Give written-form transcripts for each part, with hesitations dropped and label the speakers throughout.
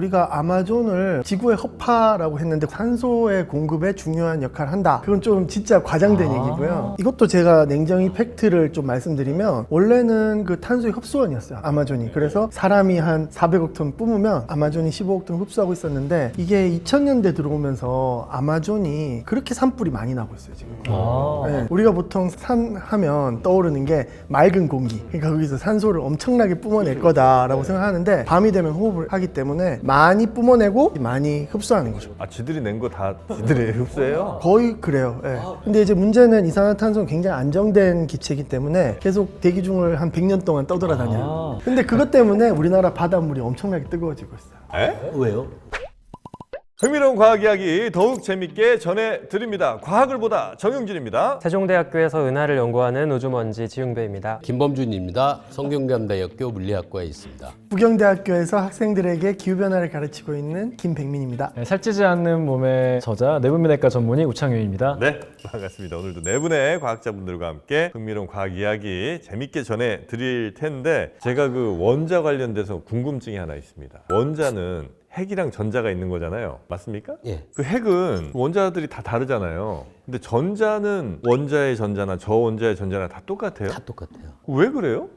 Speaker 1: 우리가 아마존을 지구의 허파라고 했는데 산소의 공급에 중요한 역할을 한다. 그건 좀 진짜 과장된 얘기고요. 이것도 제가 냉정히 팩트를 좀 말씀드리면 원래는 그 탄소의 흡수원이었어요, 아마존이. 그래서 사람이 한 400억 톤 뿜으면 아마존이 15억 톤 흡수하고 있었는데 이게 2000년대 들어오면서 아마존이 그렇게 산불이 많이 나고 있어요, 지금. 네, 우리가 보통 산 하면 떠오르는 게 맑은 공기, 그러니까 거기서 산소를 엄청나게 뿜어낼 거다라고 생각하는데 밤이 되면 호흡을 하기 때문에 많이 뿜어내고 많이 흡수하는 거죠.
Speaker 2: 아, 지들이 낸 거 다 지들이 흡수해요?
Speaker 1: 거의 그래요. 예. 근데 이제 문제는 이산화탄소는 굉장히 안정된 기체이기 때문에 계속 대기 중을 한 100년 동안 떠돌아다녀요. 근데 그것 때문에 우리나라 바닷물이 엄청나게 뜨거워지고 있어요.
Speaker 2: 에?
Speaker 3: 왜요?
Speaker 2: 흥미로운 과학 이야기 더욱 재밌게 전해드립니다. 과학을 보다 정영진입니다.
Speaker 4: 세종대학교에서 은하를 연구하는 우주먼지 지웅배입니다.
Speaker 3: 김범준입니다. 성균관대학교 물리학과에 있습니다.
Speaker 1: 부경대학교에서 학생들에게 기후변화를 가르치고 있는 김백민입니다.
Speaker 5: 네, 살찌지 않는 몸의 저자 내분비내과 전문의 우창유입니다.
Speaker 2: 네, 반갑습니다. 오늘도 네 분의 과학자분들과 함께 흥미로운 과학 이야기 재밌게 전해드릴 텐데 제가 그 원자 관련돼서 궁금증이 하나 있습니다. 원자는 핵이랑 전자가 있는 거잖아요. 맞습니까?
Speaker 3: 예.
Speaker 2: 그 핵은 원자들이 다 다르잖아요. 근데 전자는 원자의 전자나 저 원자의 전자나 다 똑같아요?
Speaker 3: 다 똑같아요.
Speaker 2: 왜 그래요?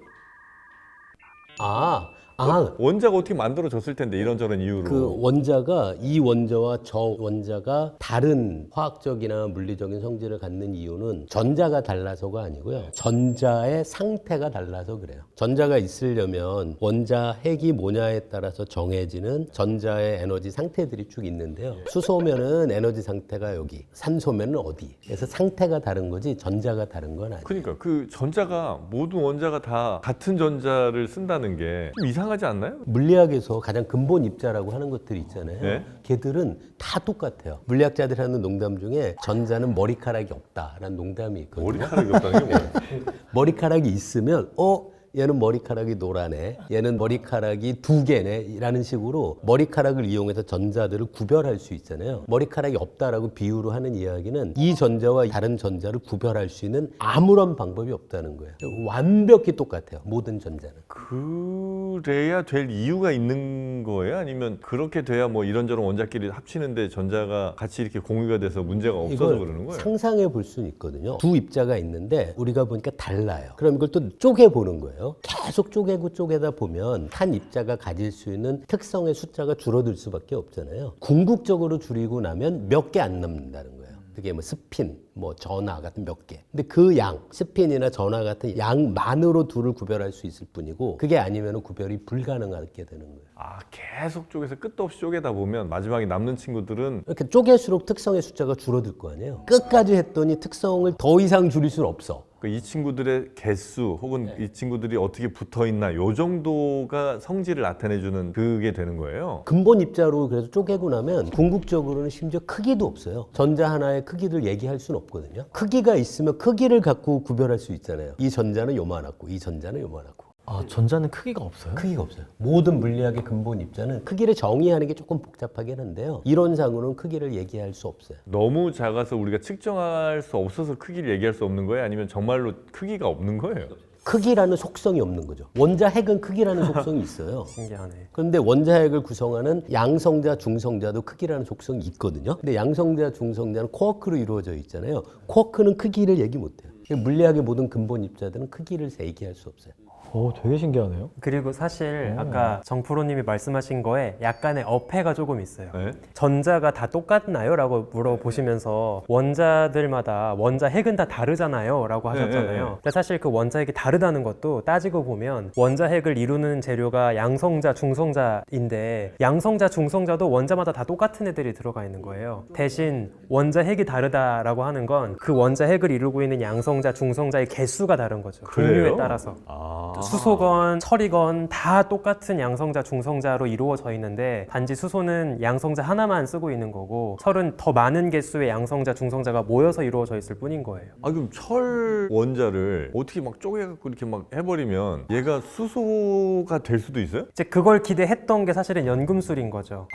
Speaker 2: 원자가 어떻게 만들어졌을 텐데 이런저런 이유로.
Speaker 3: 그 원자가 이 원자와 저 원자가 다른 화학적이나 물리적인 성질을 갖는 이유는 전자가 달라서가 아니고요. 전자의 상태가 달라서 그래요. 전자가 있으려면 원자 핵이 뭐냐에 따라서 정해지는 전자의 에너지 상태들이 쭉 있는데요. 수소면은 에너지 상태가 여기, 산소면은 어디. 그래서 상태가 다른 거지 전자가 다른 건 아니에요.
Speaker 2: 그러니까 그 전자가 모든 원자가 다 같은 전자를 쓴다는 게 좀 이상하지 않나요?
Speaker 3: 물리학에서 가장 근본 입자라고 하는 것들이 있잖아요.
Speaker 2: 네.
Speaker 3: 걔들은 다 똑같아요. 물리학자들이 하는 농담 중에 전자는 머리카락이 없다라는 농담이 있거든요.
Speaker 2: 머리카락이 없다는 게 뭐예요?
Speaker 3: 머리카락이 있으면 얘는 머리카락이 노라네, 얘는 머리카락이 두 개네 라는 식으로 머리카락을 이용해서 전자들을 구별할 수 있잖아요. 머리카락이 없다라고 비유로 하는 이야기는 이 전자와 다른 전자를 구별할 수 있는 아무런 방법이 없다는 거예요. 완벽히 똑같아요, 모든 전자는.
Speaker 2: 그래야 될 이유가 있는 거예요? 아니면 그렇게 돼야 뭐 이런저런 원자끼리 합치는데 전자가 같이 이렇게 공유가 돼서 문제가 없어서 그러는 거예요?
Speaker 3: 상상해 볼 수는 있거든요. 두 입자가 있는데 우리가 보니까 달라요. 그럼 이걸 또 쪼개보는 거예요. 계속 쪼개고 쪼개다 보면 한 입자가 가질 수 있는 특성의 숫자가 줄어들 수밖에 없잖아요. 궁극적으로 줄이고 나면 몇 개 안 남는다는 거예요. 그게 뭐 스핀, 뭐 전하 같은 몇 개. 근데 그 양, 스핀이나 전하 같은 양만으로 둘을 구별할 수 있을 뿐이고 그게 아니면 구별이 불가능하게 되는 거예요.
Speaker 2: 아, 계속 쪼개서 끝도 없이 쪼개다 보면 마지막에 남는 친구들은
Speaker 3: 이렇게 쪼갤수록 특성의 숫자가 줄어들 거 아니에요. 끝까지 했더니 특성을 더 이상 줄일 수는 없어.
Speaker 2: 이 친구들의 개수 혹은 이 친구들이 어떻게 붙어 있나 요 정도가 성질을 나타내주는 그게 되는 거예요.
Speaker 3: 근본 입자로 그래서 쪼개고 나면 궁극적으로는 심지어 크기도 없어요. 전자 하나의 크기를 얘기할 수는 없거든요. 크기가 있으면 크기를 갖고 구별할 수 있잖아요. 이 전자는 요만하고 이 전자는 요만하고.
Speaker 5: 전자는 크기가 없어요?
Speaker 3: 크기가 없어요. 모든 물리학의 근본 입자는 크기를 정의하는 게 조금 복잡하긴 한데요. 이론상으로는 크기를 얘기할 수 없어요.
Speaker 2: 너무 작아서 우리가 측정할 수 없어서 크기를 얘기할 수 없는 거예요? 아니면 정말로 크기가 없는 거예요?
Speaker 3: 크기라는 속성이 없는 거죠. 원자 핵은 크기라는 속성이 있어요.
Speaker 4: 신기하네.
Speaker 3: 그런데 원자 핵을 구성하는 양성자, 중성자도 크기라는 속성이 있거든요. 근데 양성자, 중성자는 쿼크로 이루어져 있잖아요. 쿼크는 크기를 얘기 못해요. 물리학의 모든 근본 입자들은 크기를 얘기할 수 없어요.
Speaker 5: 되게 신기하네요.
Speaker 4: 그리고 사실 아까 정프로님이 말씀하신 거에 약간의 어폐가 조금 있어요.
Speaker 2: 네?
Speaker 4: 전자가 다 똑같나요? 라고 물어보시면서 원자들마다 원자 핵은 다 다르잖아요 라고 하셨잖아요.
Speaker 2: 네.
Speaker 4: 근데 사실 그 원자 핵이 다르다는 것도 따지고 보면 원자 핵을 이루는 재료가 양성자, 중성자인데 양성자, 중성자도 원자마다 다 똑같은 애들이 들어가 있는 거예요. 대신 원자 핵이 다르다라고 하는 건 그 원자 핵을 이루고 있는 양성자, 중성자의 개수가 다른 거죠.
Speaker 2: 그래요?
Speaker 4: 종류에 따라서. 수소건 철이건 다 똑같은 양성자, 중성자로 이루어져 있는데 단지 수소는 양성자 하나만 쓰고 있는 거고 철은 더 많은 개수의 양성자, 중성자가 모여서 이루어져 있을 뿐인 거예요.
Speaker 2: 아, 그럼 철 원자를 어떻게 막 쪼개갖고 이렇게 막 해버리면 얘가 수소가 될 수도 있어요?
Speaker 4: 이제 그걸 기대했던 게 사실은 연금술인 거죠.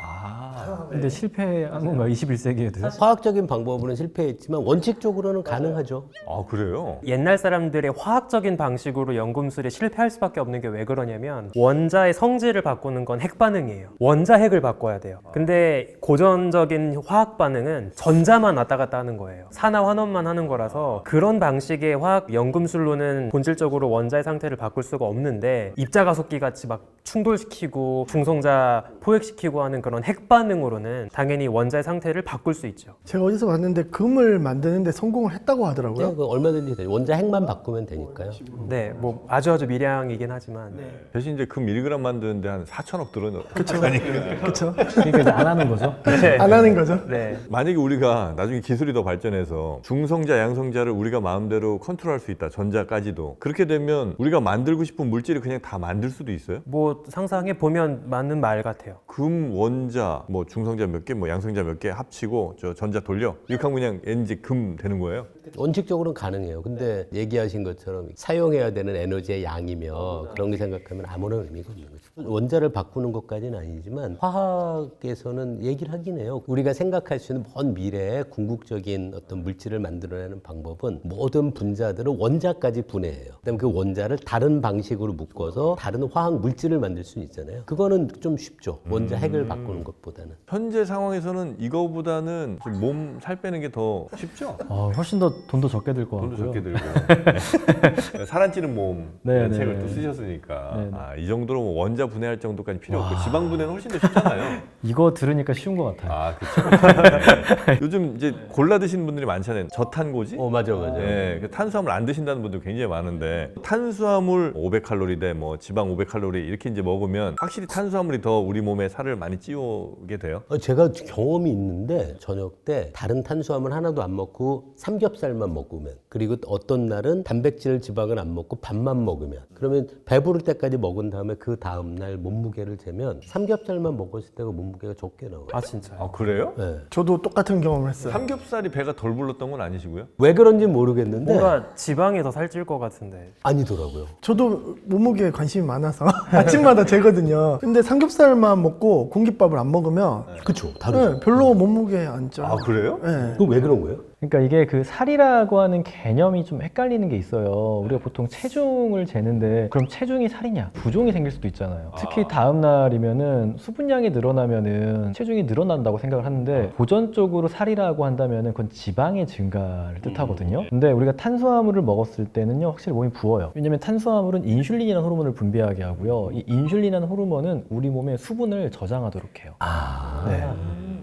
Speaker 5: 근데 실패한 건가 21세기에도?
Speaker 3: 화학적인 방법으로는 실패했지만 원칙적으로는 가능하죠.
Speaker 2: 아 그래요?
Speaker 4: 옛날 사람들의 화학적인 방식으로 연금술에 실패할 수밖에 없는 게 왜 그러냐면 원자의 성질을 바꾸는 건 핵 반응이에요. 원자 핵을 바꿔야 돼요. 근데 고전적인 화학 반응은 전자만 왔다 갔다 하는 거예요. 산화 환원만 하는 거라서 그런 방식의 화학 연금술로는 본질적으로 원자의 상태를 바꿀 수가 없는데 입자가속기 같이 막 충돌시키고 중성자 포획시키고 하는 그런 핵 반응으로는 당연히 원자의 상태를 바꿀 수 있죠.
Speaker 1: 제가 어디서 봤는데 금을 만드는데 성공을 했다고 하더라고요.
Speaker 3: 네, 그거 얼마든지 돼요. 원자 핵만 바꾸면 되니까요.
Speaker 4: 네, 뭐 아주 미량이긴 하지만
Speaker 2: 대신 이제 금 1g 만드는데 한 4천억 들어는
Speaker 1: 그렇죠.
Speaker 5: 그러니까 이제 안 하는 거죠.
Speaker 1: 안 하는 거죠.
Speaker 4: 네.
Speaker 2: 만약에 우리가 나중에 기술이 더 발전해서 중성자, 양성자를 우리가 마음대로 컨트롤할 수 있다. 전자까지도. 그렇게 되면 우리가 만들고 싶은 물질을 그냥 다 만들 수도 있어요?
Speaker 4: 뭐 상상해 보면 맞는 말 같아요.
Speaker 2: 금, 원자, 뭐 중성자 몇 개, 뭐 양성자 몇 개 합치고 저 전자 돌려. 이렇게 하면 그냥 이제 금 되는 거예요?
Speaker 3: 원칙적으로는 가능해요. 근데 얘기하신 것처럼 사용해야 되는 에너지의 양이며 그런 게 생각하면 아무런 의미가 없는 거죠. 원자를 바꾸는 것까지는 아니지만 화학에서는 얘기를 하긴 해요. 우리가 생각할 수 있는 먼 미래에 궁극적인 어떤 물질을 만들어내는 방법은 모든 분자들을 원자까지 분해해요. 그다음에 그 원자를 다른 방식으로 묶어서 다른 화학 물질을 만들 수는 있잖아요. 그거는 좀 쉽죠. 원자 핵을 바꾸는 것보다는.
Speaker 2: 현재 상황에서는 이거보다는 몸 살 빼는 게 더 쉽죠?
Speaker 5: 훨씬 더 돈도 적게 들 것
Speaker 2: 돈도
Speaker 5: 같고요.
Speaker 2: 적게 들고 네. 살안 찌는 몸
Speaker 5: 네,
Speaker 2: 이런
Speaker 5: 네,
Speaker 2: 책을
Speaker 5: 네.
Speaker 2: 또 쓰셨으니까
Speaker 5: 네, 네.
Speaker 2: 이 정도로 뭐 원자 분해할 정도까지 필요 없고 지방 분해는 훨씬 더 쉽잖아요.
Speaker 5: 이거 들으니까 쉬운 것 같아요.
Speaker 2: 그렇죠. 요즘 이제 골라 드시는 분들이 많잖아요. 저탄고지?
Speaker 3: 맞아.
Speaker 2: 네, 그 탄수화물 안 드신다는 분들 굉장히 많은데 탄수화물 500칼로리 대 뭐 지방 500칼로리 이렇게 이제 먹으면 확실히 탄수화물이 더 우리 몸에 살을 많이 찌우게 돼요.
Speaker 3: 제가 경험이 있는데 저녁 때 다른 탄수화물 하나도 안 먹고 삼겹살만 먹으면 그리고 어떤 날은 단백질 지방을 안 먹고 밥만 먹으면 그러면 배부를 때까지 먹은 다음에 그 다음날 몸무게를 재면 삼겹살만 먹었을 때가 몸무게가 적게 나와요.
Speaker 4: 아 진짜요?
Speaker 2: 아 그래요?
Speaker 3: 네.
Speaker 1: 저도 똑같은 경험을 했어요.
Speaker 2: 삼겹살이 배가 덜 불렀던 건 아니시고요?
Speaker 3: 왜 그런지 모르겠는데
Speaker 4: 뭔가 지방이 더 살찔 것 같은데.
Speaker 3: 아니더라고요.
Speaker 1: 저도 몸무게에 관심이 많아서 아침마다 재거든요. 근데 삼겹살만 먹고 공깃밥을 안 먹으면
Speaker 3: 그쵸, 다르죠.
Speaker 1: 네, 별로 몸무게 안 쪄요.
Speaker 2: 아 그래요?
Speaker 1: 네.
Speaker 3: 그거 왜 그런 거예요?
Speaker 5: 그러니까 이게 그 살이라고 하는 개념이 좀 헷갈리는 게 있어요. 우리가 보통 체중을 재는데 그럼 체중이 살이냐? 부종이 생길 수도 있잖아요. 특히 다음 날이면은 수분량이 늘어나면은 체중이 늘어난다고 생각을 하는데 고전적으로 살이라고 한다면은 그건 지방의 증가를 뜻하거든요. 근데 우리가 탄수화물을 먹었을 때는요, 확실히 몸이 부어요. 왜냐면 탄수화물은 인슐린이라는 호르몬을 분비하게 하고요. 이 인슐린이라는 호르몬은 우리 몸의 수분을 저장하도록 해요. 네.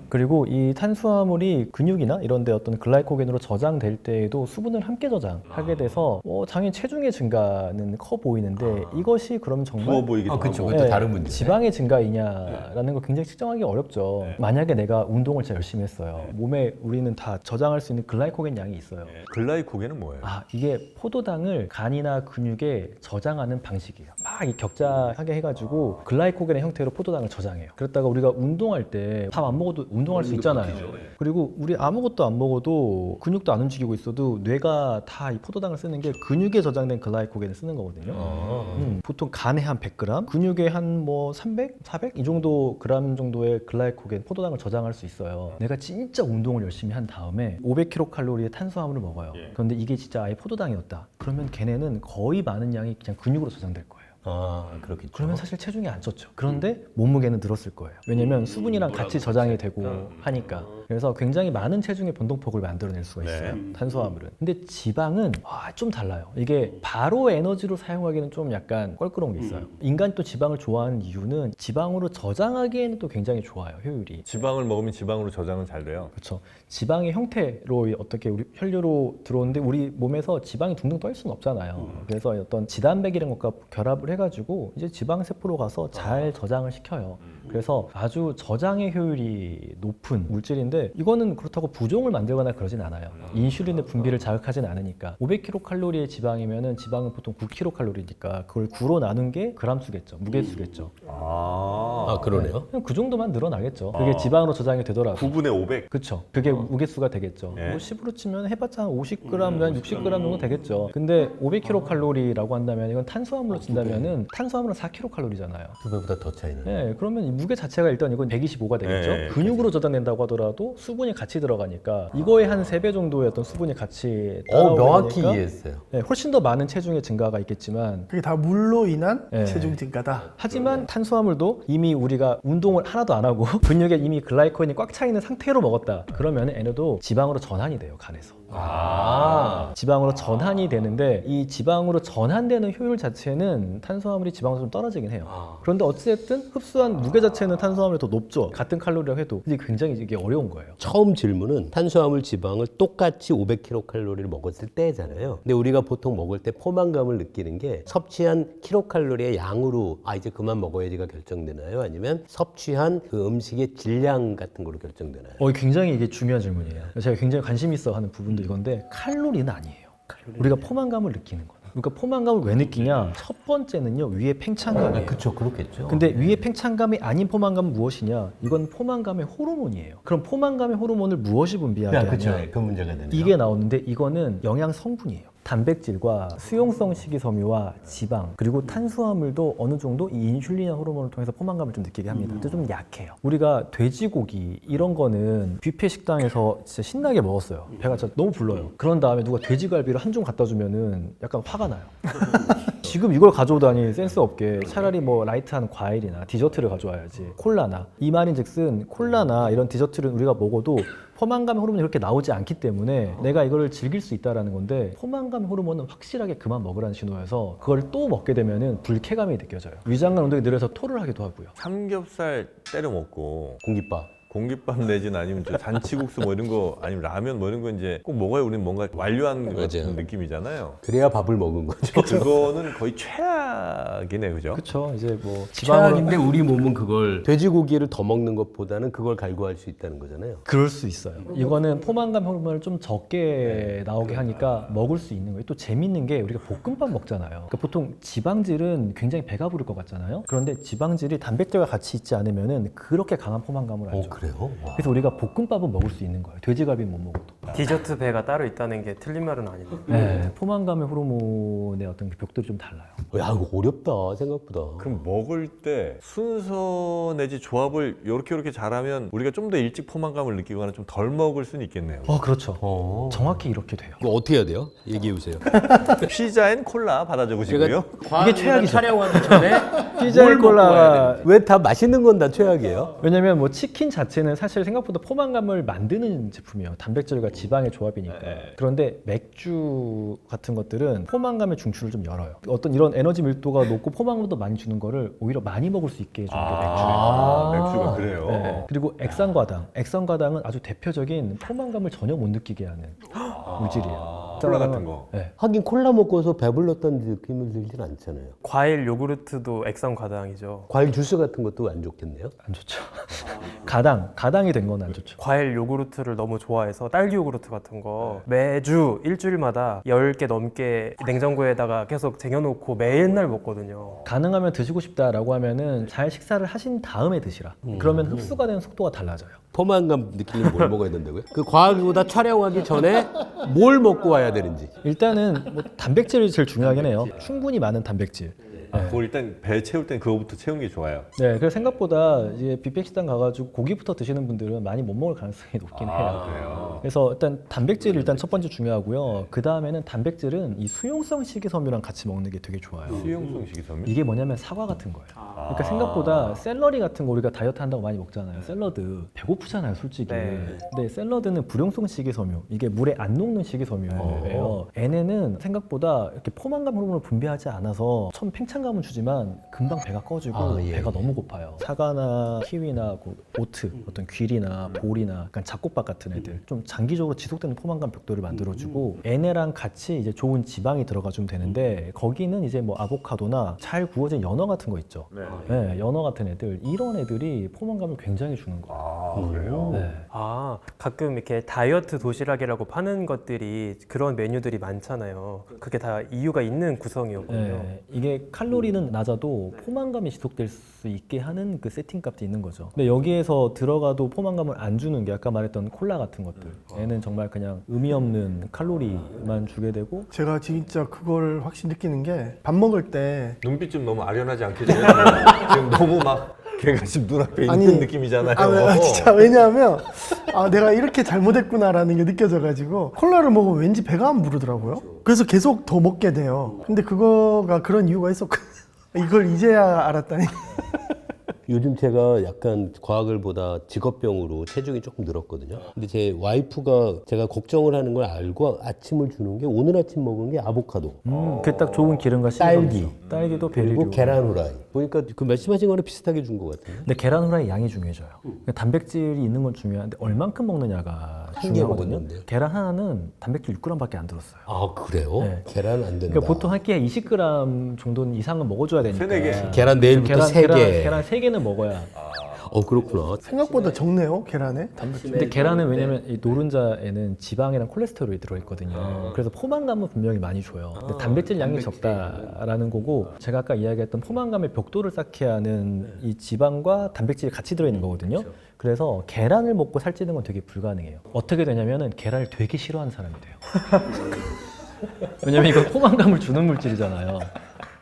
Speaker 5: 그리고 이 탄수화물이 근육이나 이런 데 어떤 글라이코겐으로 저장될 때에도 수분을 함께 저장하게 돼서 당연히 체중의 증가는 커 보이는데 이것이 그럼 정말
Speaker 2: 부어 보이기도 하고.
Speaker 3: 그쵸. 그것도 다른 문제.
Speaker 5: 지방의 증가이냐라는 거 굉장히 측정하기 어렵죠. 만약에 내가 운동을 진짜 열심히 했어요. 몸에 우리는 다 저장할 수 있는 글라이코겐 양이 있어요.
Speaker 2: 글라이코겐은 뭐예요?
Speaker 5: 이게 포도당을 간이나 근육에 저장하는 방식이에요. 막 이 격자하게 해가지고 글라이코겐의 형태로 포도당을 저장해요. 그랬다가 우리가 운동할 때 밥 안 먹어도 운동할 수 있잖아요. 그리고 우리 아무것도 안 먹어도 근육도 안 움직이고 있어도 뇌가 다 이 포도당을 쓰는 게 근육에 저장된 글라이코겐을 쓰는 거거든요. 보통 간에 한 100g, 근육에 한 뭐 300, 400 이 정도 그램 정도의 글라이코겐 포도당을 저장할 수 있어요. 내가 진짜 운동을 열심히 한 다음에 500kcal의 탄수화물을 먹어요. 그런데 이게 진짜 아예 포도당이었다. 그러면 걔네는 거의 많은 양이 그냥 근육으로 저장될 거예요.
Speaker 3: 그렇겠죠.
Speaker 5: 그러면 사실 체중이 안 쪘죠. 그런데 몸무게는 늘었을 거예요. 왜냐면 수분이랑 같이 저장이 되고 하니까. 그래서 굉장히 많은 체중의 변동폭을 만들어낼 수가 있어요. 탄수화물은. 근데 지방은 좀 달라요. 이게 바로 에너지로 사용하기는 좀 약간 껄끄러운 게 있어요. 인간이 또 지방을 좋아하는 이유는 지방으로 저장하기에는 또 굉장히 좋아요. 효율이.
Speaker 2: 지방을 먹으면 지방으로 저장은 잘 돼요.
Speaker 5: 그렇죠. 지방의 형태로 어떻게 우리 혈류로 들어오는데 우리 몸에서 지방이 둥둥 떠 있을 수는 없잖아요. 그래서 어떤 지단백이라는 것과 결합을 해가지고 이제 지방 세포로 가서 잘 저장을 시켜요. 그래서 아주 저장의 효율이 높은 물질인데 이거는 그렇다고 부종을 만들거나 그러진 않아요. 인슐린의 분비를 자극하진 않으니까. 500kcal의 지방이면은 지방은 보통 9kcal니까 그걸 9로 나눈 게 그람수겠죠. 무게수겠죠.
Speaker 3: 그러네요.
Speaker 5: 그냥 그 정도만 늘어나겠죠. 그게 지방으로 저장이 되더라도.
Speaker 2: 9분의 500.
Speaker 5: 그렇죠. 그게 무게수가 되겠죠.
Speaker 2: 예.
Speaker 5: 뭐 10으로 치면 해봤자 한 50g, 한 60g 정도 되겠죠. 근데 500kcal라고 한다면 이건 탄수화물로 친다면은 탄수화물은 4kcal잖아요.
Speaker 3: 두 배보다 더 차이네.
Speaker 5: 네, 그러면 무게 자체가 일단 이건 125가 되겠죠.
Speaker 2: 네,
Speaker 5: 근육으로 저장된다고 하더라도 수분이 같이 들어가니까 이거의 한 3배 정도의 어떤 수분이 같이
Speaker 3: 명확히
Speaker 5: 따라오니까
Speaker 3: 이해했어요.
Speaker 5: 네, 훨씬 더 많은 체중의 증가가 있겠지만
Speaker 1: 그게 다 물로 인한
Speaker 5: 네.
Speaker 1: 체중 증가다.
Speaker 5: 하지만 탄수화물도 이미 우리가 운동을 하나도 안 하고 근육에 이미 글라이코겐이 꽉 차 있는 상태로 먹었다. 그러면 얘네도 지방으로 전환이 돼요, 간에서. 지방으로 전환이 되는데 이 지방으로 전환되는 효율 자체는 탄수화물이 지방으로 좀 떨어지긴 해요. 그런데 어찌됐든 흡수한 무게 자체는 탄수화물이 더 높죠. 같은 칼로리라고 해도. 근데 굉장히 이게 어려운 거예요.
Speaker 3: 처음 질문은 탄수화물 지방을 똑같이 500kcal를 먹었을 때잖아요. 근데 우리가 보통 먹을 때 포만감을 느끼는 게 섭취한 킬로칼로리의 양으로 이제 그만 먹어야지가 결정되나요? 아니면 섭취한 그 음식의 질량 같은 거로 결정되나요?
Speaker 5: 굉장히 이게 중요한 질문이에요. 제가 굉장히 관심 있어 하는 부분도 이건데 칼로리는 아니에요. 우리가 포만감을 느끼는 거예요. 그러니까 포만감을 왜 느끼냐? 첫 번째는요, 위에 팽창감이에요.
Speaker 3: 그렇죠, 그렇겠죠.
Speaker 5: 근데 위에 팽창감이 아닌 포만감은 무엇이냐? 이건 포만감의 호르몬이에요. 그럼 포만감의 호르몬을 무엇이 분비하게 하냐?
Speaker 3: 그렇죠. 그 문제가 되네요.
Speaker 5: 이게 나오는데 이거는 영양 성분이에요. 단백질과 수용성 식이섬유와 지방 그리고 탄수화물도 어느 정도 이 인슐린 호르몬을 통해서 포만감을 좀 느끼게 합니다. 근데 좀 약해요. 우리가 돼지고기 이런 거는 뷔페 식당에서 진짜 신나게 먹었어요. 배가 진짜 너무 불러요. 그런 다음에 누가 돼지갈비를 한 종 갖다 주면은 약간 화가 나요. 지금 이걸 가져오다니 센스 없게 차라리 뭐 라이트한 과일이나 디저트를 가져와야지. 콜라나 이 말인즉슨 콜라나 이런 디저트를 우리가 먹어도 포만감 호르몬이 그렇게 나오지 않기 때문에 내가 이거를 즐길 수 있다는 건데 포만감 호르몬은 확실하게 그만 먹으라는 신호여서 그걸 또 먹게 되면 불쾌감이 느껴져요. 위장관 운동이 느려서 토를 하기도 하고요.
Speaker 2: 삼겹살 때려 먹고
Speaker 3: 공깃밥.
Speaker 2: 공깃밥 내지는 아니면 저 잔치국수 뭐 이런 거 아니면 라면 뭐 이런 거 이제 꼭 먹어야 우리는 뭔가 완료한 것 같은
Speaker 3: 맞아요.
Speaker 2: 느낌이잖아요.
Speaker 3: 그래야 밥을 먹은 거죠.
Speaker 2: 그거는 거의 최악이네, 그죠?
Speaker 5: 그렇죠. 이제 뭐 지방으로
Speaker 3: 최악인데 우리 몸은 그걸 돼지고기를 더 먹는 것보다는 그걸 갈구할 수 있다는 거잖아요.
Speaker 5: 그럴 수 있어요. 이거는 포만감 호르몬을 좀 적게 나오게 하니까 먹을 수 있는 거예요. 또 재밌는 게 우리가 볶음밥 먹잖아요. 그러니까 보통 지방질은 굉장히 배가 부를 것 같잖아요. 그런데 지방질이 단백질과 같이 있지 않으면은 그렇게 강한 포만감을 안 줘.
Speaker 3: 그래요? 와.
Speaker 5: 그래서 우리가 볶음밥은 먹을 수 있는 거예요. 돼지갈비는 못 먹어도.
Speaker 4: 디저트 배가 따로 있다는 게 틀린 말은 아닌데.
Speaker 5: 네, 포만감의 호르몬의 어떤 그 벽들이 좀 달라요.
Speaker 3: 야, 이거 어렵다 생각보다.
Speaker 2: 그럼 먹을 때 순서 내지 조합을 이렇게 잘하면 우리가 좀 더 일찍 포만감을 느끼거나 좀 덜 먹을 수는 있겠네요.
Speaker 5: 그렇죠. 정확히 이렇게 돼요.
Speaker 3: 이거 어떻게 해야 돼요? 얘기해 보세요.
Speaker 2: 피자 앤 콜라 받아 적으시고요.
Speaker 5: 이게 최악이죠.
Speaker 3: 촬영하기 전에
Speaker 5: 피자에 콜라.
Speaker 3: 왜 다 맛있는 건 다 최악이에요?
Speaker 5: 왜냐면 뭐 치킨 자체는 사실 생각보다 포만감을 만드는 제품이에요. 단백질과 지방의 조합이니까. 그런데 맥주 같은 것들은 포만감의 중추를 좀 열어요. 어떤 이런 에너지 밀도가 높고 포만감도 많이 주는 거를 오히려 많이 먹을 수 있게 해주는 게 맥주예요.
Speaker 2: 맥주가 그래요.
Speaker 5: 네. 그리고 액상과당. 액상과당은 아주 대표적인 포만감을 전혀 못 느끼게 하는 물질이에요.
Speaker 2: 콜라 같은 거.
Speaker 5: 네.
Speaker 3: 하긴 콜라 먹고서 배불렀다는 느낌을 들진 않잖아요.
Speaker 4: 과일 요구르트도 액상과당이죠.
Speaker 3: 과일 주스 같은 것도 안 좋겠네요.
Speaker 5: 안 좋죠. 가당이 된 건 안 좋죠.
Speaker 4: 과일 요구르트를 너무 좋아해서 딸기 요구르트 같은 거 매주 일주일마다 10개 넘게 냉장고에다가 계속 쟁여놓고 매일날 먹거든요.
Speaker 5: 가능하면 드시고 싶다라고 하면은 잘 식사를 하신 다음에 드시라. 그러면 흡수가 되는 속도가 달라져요.
Speaker 3: 포만감 느끼려면 뭘 먹어야 된다고요? 그 과학보다 촬영하기 전에 뭘 먹고 와야 되는지.
Speaker 5: 일단은 뭐 단백질이 제일 중요하긴 해요. 충분히 많은 단백질.
Speaker 2: 그걸 일단 배 채울 땐 그거부터 채우는 게 좋아요.
Speaker 5: 네, 그래서 생각보다 이제 뷔페 식당 가가지고 고기부터 드시는 분들은 많이 못 먹을 가능성이 높긴 해요.
Speaker 2: 그래요.
Speaker 5: 그래서 일단 단백질 일단 첫 번째 중요하고요. 그 다음에는 단백질은 이 수용성 식이섬유랑 같이 먹는 게 되게 좋아요.
Speaker 2: 수용성 식이섬유.
Speaker 5: 이게 뭐냐면 사과 같은 거예요. 그러니까 생각보다 샐러리 같은 거 우리가 다이어트 한다고 많이 먹잖아요. 샐러드 배고프잖아요, 솔직히.
Speaker 4: 네.
Speaker 5: 근데 샐러드는 불용성 식이섬유, 이게 물에 안 녹는 식이섬유예요. 얘네는 생각보다 이렇게 포만감 호르몬을 분비하지 않아서 처음 팽창감은 주지만 금방 배가 꺼지고 배가 너무 고파요. 사과나 키위나 그 오트, 어떤 귀리나 볼이나 약간 잡곡밥 같은 애들 좀 장기적으로 지속되는 포만감 벽돌을 만들어주고 얘네랑 같이 이제 좋은 지방이 들어가주면 되는데 거기는 이제 뭐 아보카도나 잘 구워진 연어 같은 거 있죠. 네, 연어 같은 애들 이런 애들이 포만감을 굉장히 주는 거예요.
Speaker 2: 그래요?
Speaker 5: 네.
Speaker 4: 가끔 이렇게 다이어트 도시락이라고 파는 것들이 그런 메뉴들이 많잖아요. 그게 다 이유가 있는 구성이었군요.
Speaker 5: 네, 이게 칼로리는 낮아도 포만감이 지속될 수 있게 하는 그 세팅값도 있는 거죠. 근데 여기에서 들어가도 포만감을 안 주는 게 아까 말했던 콜라 같은 것들. 얘는 정말 그냥 의미 없는 칼로리만 주게 되고
Speaker 1: 제가 진짜 그걸 확실히 느끼는 게 밥 먹을 때
Speaker 2: 눈빛 좀 너무 아련하지 않게 지금 너무 막 걔가 지금 눈앞에 있는
Speaker 1: 아니,
Speaker 2: 느낌이잖아요.
Speaker 1: 진짜 왜냐하면 내가 이렇게 잘못했구나라는 게 느껴져가지고 콜라를 먹으면 왠지 배가 안 부르더라고요. 그래서 계속 더 먹게 돼요. 근데 그거가 그런 이유가 있었거든요. 이걸 이제야 알았다니.
Speaker 3: 요즘 제가 약간 과학을 보다 직업병으로 체중이 조금 늘었거든요. 근데 제 와이프가 제가 걱정을 하는 걸 알고 아침을 주는 게 오늘 아침 먹은 게 아보카도,
Speaker 5: 그게 딱 좋은 기름과
Speaker 3: 딸기,
Speaker 5: 딸기도
Speaker 3: 그리고
Speaker 5: 베리류.
Speaker 3: 계란 후라이. 보니까 그 말씀하신 거랑 비슷하게 준 것 같은데.
Speaker 5: 근데 계란 후라이 양이 중요해져요. 그러니까 단백질이 있는 건 중요한데 얼만큼 먹느냐가
Speaker 3: 한개
Speaker 5: 중요하거든요.
Speaker 3: 먹었는데요.
Speaker 5: 계란 하나는 단백질 6g밖에 안 들었어요.
Speaker 3: 아 그래요?
Speaker 5: 네.
Speaker 3: 계란 안 된다.
Speaker 5: 그러니까 보통 한 끼에 20g 정도는 이상은 먹어줘야 되니까.
Speaker 2: 세네 개.
Speaker 3: 계란 내일부터 세 개.
Speaker 5: 계란 3개는 먹어야.
Speaker 3: 그렇구나.
Speaker 1: 생각보다 적네요, 계란에.
Speaker 5: 근데 계란은 왜냐면 이 노른자에는 지방이랑 콜레스테롤이 들어있거든요. 그래서 포만감은 분명히 많이 줘요. 근데 단백질 양이 적다라는 거고, 제가 아까 이야기했던 포만감의 벽돌을 쌓게 하는 이 지방과 단백질이 같이 들어있는 거거든요. 그래서 계란을 먹고 살찌는 건 되게 불가능해요. 어떻게 되냐면은 계란을 되게 싫어하는 사람이 돼요. 왜냐면 이건 포만감을 주는 물질이잖아요.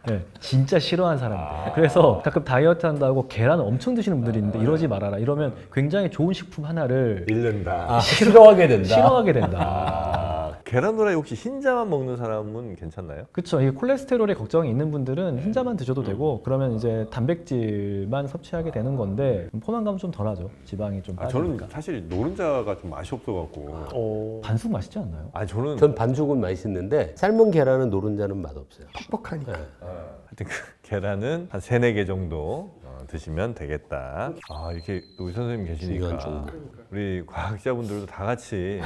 Speaker 5: 네, 진짜 싫어하는 사람들. 그래서 가끔 다이어트 한다고 계란을 엄청 드시는 분들이 있는데 이러지 말아라. 이러면 굉장히 좋은 식품 하나를
Speaker 2: 잃는다.
Speaker 3: 싫어하게 된다.
Speaker 5: 싫어하게 된다.
Speaker 2: 계란 후라이 혹시 흰자만 먹는 사람은 괜찮나요?
Speaker 5: 그렇죠. 이게 콜레스테롤에 걱정이 있는 분들은 흰자만 드셔도 되고, 그러면 이제 단백질만 섭취하게 되는 건데 포만감은 좀 덜하죠. 지방이 좀
Speaker 2: 저는
Speaker 5: 빠지니까.
Speaker 2: 사실 노른자가 좀 맛이 없어갖고.
Speaker 5: 반숙 맛있지 않나요?
Speaker 2: 저는
Speaker 3: 전 반죽은 맛있는데 삶은 계란은 노른자는 맛없어요.
Speaker 1: 퍽퍽하니까.
Speaker 2: 하여튼 그 계란은 한 3, 4개 정도 드시면 되겠다. 이렇게 우리 선생님 계시니까
Speaker 3: 중요한 정보.
Speaker 2: 우리 과학자분들도 다 같이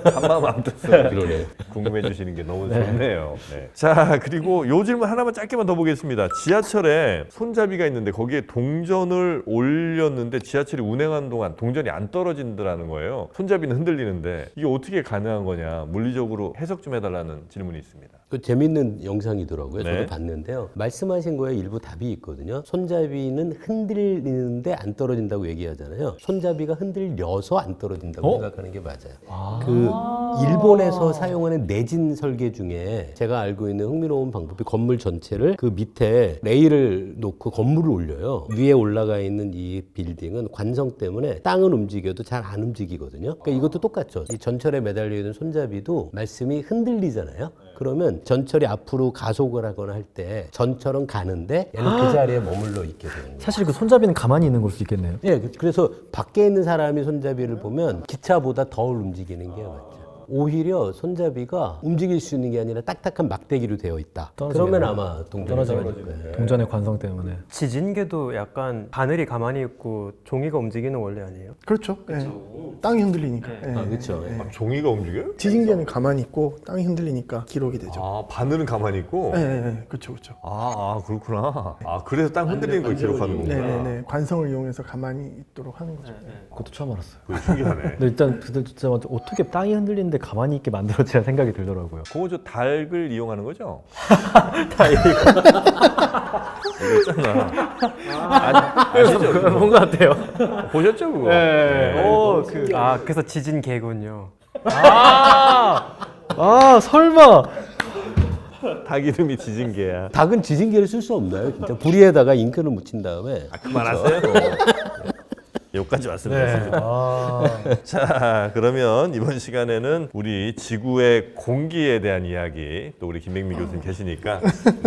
Speaker 2: 한마음 앞서서
Speaker 3: 그러네.
Speaker 2: 궁금해 주시는 게 너무 좋네요. 네. 자, 그리고 요 질문 하나만 짧게만 더 보겠습니다. 지하철에 손잡이가 있는데 거기에 동전을 올렸는데 지하철이 운행하는 동안 동전이 안 떨어진다는 거예요. 손잡이는 흔들리는데 이게 어떻게 가능한 거냐, 물리적으로 해석 좀 해달라는 질문이 있습니다.
Speaker 3: 그 재밌는 영상이더라고요.
Speaker 2: 네.
Speaker 3: 저도 봤는데요. 말씀하신 거에 일부 답이 있거든요. 손잡이는 흔들리는데 안 떨어진다고 얘기하잖아요. 손잡이가 흔들려서 안 떨어진다고 생각하는 게 맞아요. 그 일본에서 사용하는 내진 설계 중에 제가 알고 있는 흥미로운 방법이 건물 전체를 그 밑에 레일을 놓고 건물을 올려요. 위에 올라가 있는 이 빌딩은 관성 때문에 땅을 움직여도 잘 안 움직이거든요. 그러니까 이것도 똑같죠. 이 전철에 매달려 있는 손잡이도 말씀이 흔들리잖아요. 그러면 전철이 앞으로 가속을 하거나 할 때 전철은 가는데 얘는 그 자리에 머물러 있게 되는 거예요.
Speaker 5: 사실 그 손잡이는 가만히 있는 걸 수 있겠네요.
Speaker 3: 예, 그래서 밖에 있는 사람이 손잡이를 보면 기차보다 덜 움직이는 게 맞죠. 오히려 손잡이가 움직일 수 있는 게 아니라 딱딱한 막대기로 되어 있다. 그러면 아마 동전이 떨어질 거예요.
Speaker 5: 동전의 관성 때문에.
Speaker 4: 지진계도 약간 바늘이 가만히 있고 종이가 움직이는 원리 아니에요?
Speaker 1: 그렇죠. 예. 땅이 흔들리니까. 예.
Speaker 3: 그렇죠.
Speaker 2: 종이가 움직여요?
Speaker 1: 지진계는 가만히 있고 땅이 흔들리니까 기록이 되죠.
Speaker 2: 바늘은 가만히 있고.
Speaker 1: 네, 그렇죠, 그렇죠.
Speaker 2: 그렇구나. 그래서 땅 흔들리는 걸 기록하는 거구나.
Speaker 1: 네네네. 관성을 이용해서 가만히 있도록 하는 거죠.
Speaker 5: 그것도 처음 알았어요.
Speaker 2: 그거 신기하네.
Speaker 5: 근데 일단 진짜 어떻게 땅이 흔들리는데 가만히 있게 만들었지 생각이 들더라고요.
Speaker 2: 그거 저 닭을 이용하는 거죠? 아시죠?
Speaker 4: 그런 것 같아요.
Speaker 2: 보셨죠 그거?
Speaker 4: 그래서 지진계군요.
Speaker 5: 설마.
Speaker 2: 닭 이름이 지진개야.
Speaker 3: 닭은 지진계를 쓸 수 없나요? 진짜 부리에다가 잉크를 묻힌 다음에
Speaker 2: 그만하세요. 여기까지 왔습니다. 자, 그러면 이번 시간에는 우리 지구의 공기에 대한 이야기, 또 우리 김백미 교수님 계시니까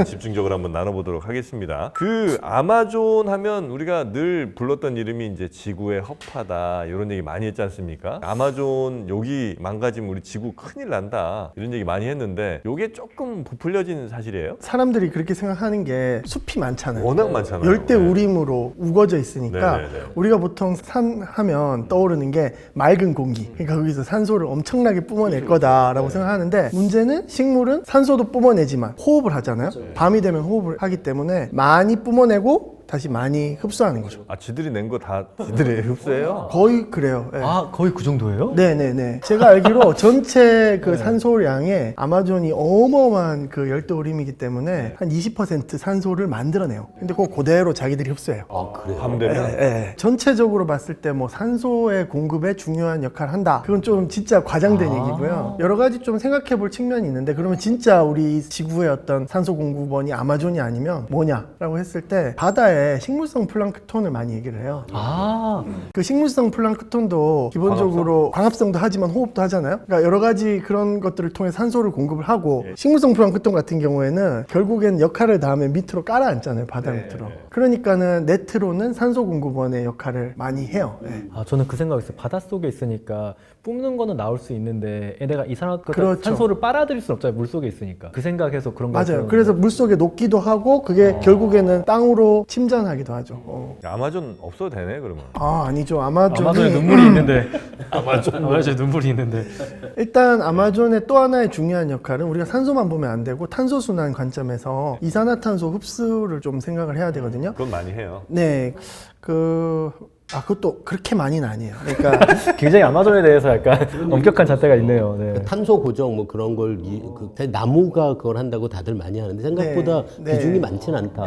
Speaker 2: 집중적으로 한번 나눠보도록 하겠습니다. 그 아마존 하면 우리가 늘 불렀던 이름이 이제 지구의 허파다, 이런 얘기 많이 했지 않습니까? 아마존 여기 망가지면 우리 지구 큰일 난다, 이런 얘기 많이 했는데 이게 조금 부풀려진 사실이에요?
Speaker 1: 사람들이 그렇게 생각하는 게 숲이 많잖아요.
Speaker 2: 워낙 많잖아요.
Speaker 1: 열대 우림으로 우거져 있으니까
Speaker 2: 네네네.
Speaker 1: 우리가 보통 산 하면 떠오르는 게 맑은 공기, 그러니까 거기서 산소를 엄청나게 뿜어낼 거다라고 생각하는데, 문제는 식물은 산소도 뿜어내지만 호흡을 하잖아요. 밤이 되면 호흡을 하기 때문에 많이 뿜어내고 다시 많이 흡수하는 거죠.
Speaker 2: 지들이 낸 거 다 지들이 흡수해요?
Speaker 1: 거의 그래요. 예.
Speaker 5: 거의 그 정도예요?
Speaker 1: 네네네. 제가 알기로 전체 그 산소량의 아마존이 어마어마한 그 열대우림이기 때문에 한 20% 산소를 만들어내요. 근데 그거 그대로 자기들이 흡수해요.
Speaker 3: 그래요.
Speaker 2: 밤 되면?
Speaker 1: 예. 전체적으로 봤을 때 뭐 산소의 공급에 중요한 역할을 한다. 그건 좀 진짜 과장된 얘기고요. 여러 가지 좀 생각해 볼 측면이 있는데, 그러면 진짜 우리 지구의 어떤 산소 공급원이 아마존이 아니면 뭐냐라고 했을 때 바다에 때 식물성 플랑크톤을 많이 얘기를 해요.
Speaker 5: 아,
Speaker 1: 그 식물성 플랑크톤도 기본적으로 광합성도 하지만 호흡도 하잖아요. 그러니까 여러 가지 그런 것들을 통해 산소를 공급을 하고 식물성 플랑크톤 같은 경우에는 결국엔 역할을 다하면 밑으로 깔아앉잖아요. 바다 밑으로. 그러니까는 네트로는 산소 공급원의 역할을 많이 해요. 네.
Speaker 5: 아, 저는 그 생각했어요. 바닷속에 있으니까 뿜는 거는 나올 수 있는데 얘네가 이산화탄소
Speaker 1: 그렇죠.
Speaker 5: 산소를 빨아들일 수 없잖아요. 물속에 있으니까. 그 생각해서 그런 거
Speaker 1: 맞아요. 그래서 물속에 녹기도 하고 그게 결국에는 땅으로 침전하기도 하죠.
Speaker 2: 아마존 없어도 되네 그러면.
Speaker 1: 아, 아니죠. 아마존이
Speaker 5: 아마존에 눈물이 있는데 아마존에 눈물이 있는데
Speaker 1: 일단 아마존의 또 하나의 중요한 역할은 우리가 산소만 보면 안 되고 탄소 순환 관점에서 이산화탄소 흡수를 좀 생각을 해야 되거든요.
Speaker 2: 그건 많이 해요.
Speaker 1: 네. 그것도 그렇게 많이는 아니에요. 그러니까
Speaker 5: 굉장히 아마존에 대해서 약간 엄격한 잣대가 있네요. 네.
Speaker 3: 탄소 고정 뭐 그런 걸 나무가 그걸 한다고 다들 많이 하는데 생각보다
Speaker 1: 네.
Speaker 3: 비중이
Speaker 1: 네.
Speaker 3: 많진 않다.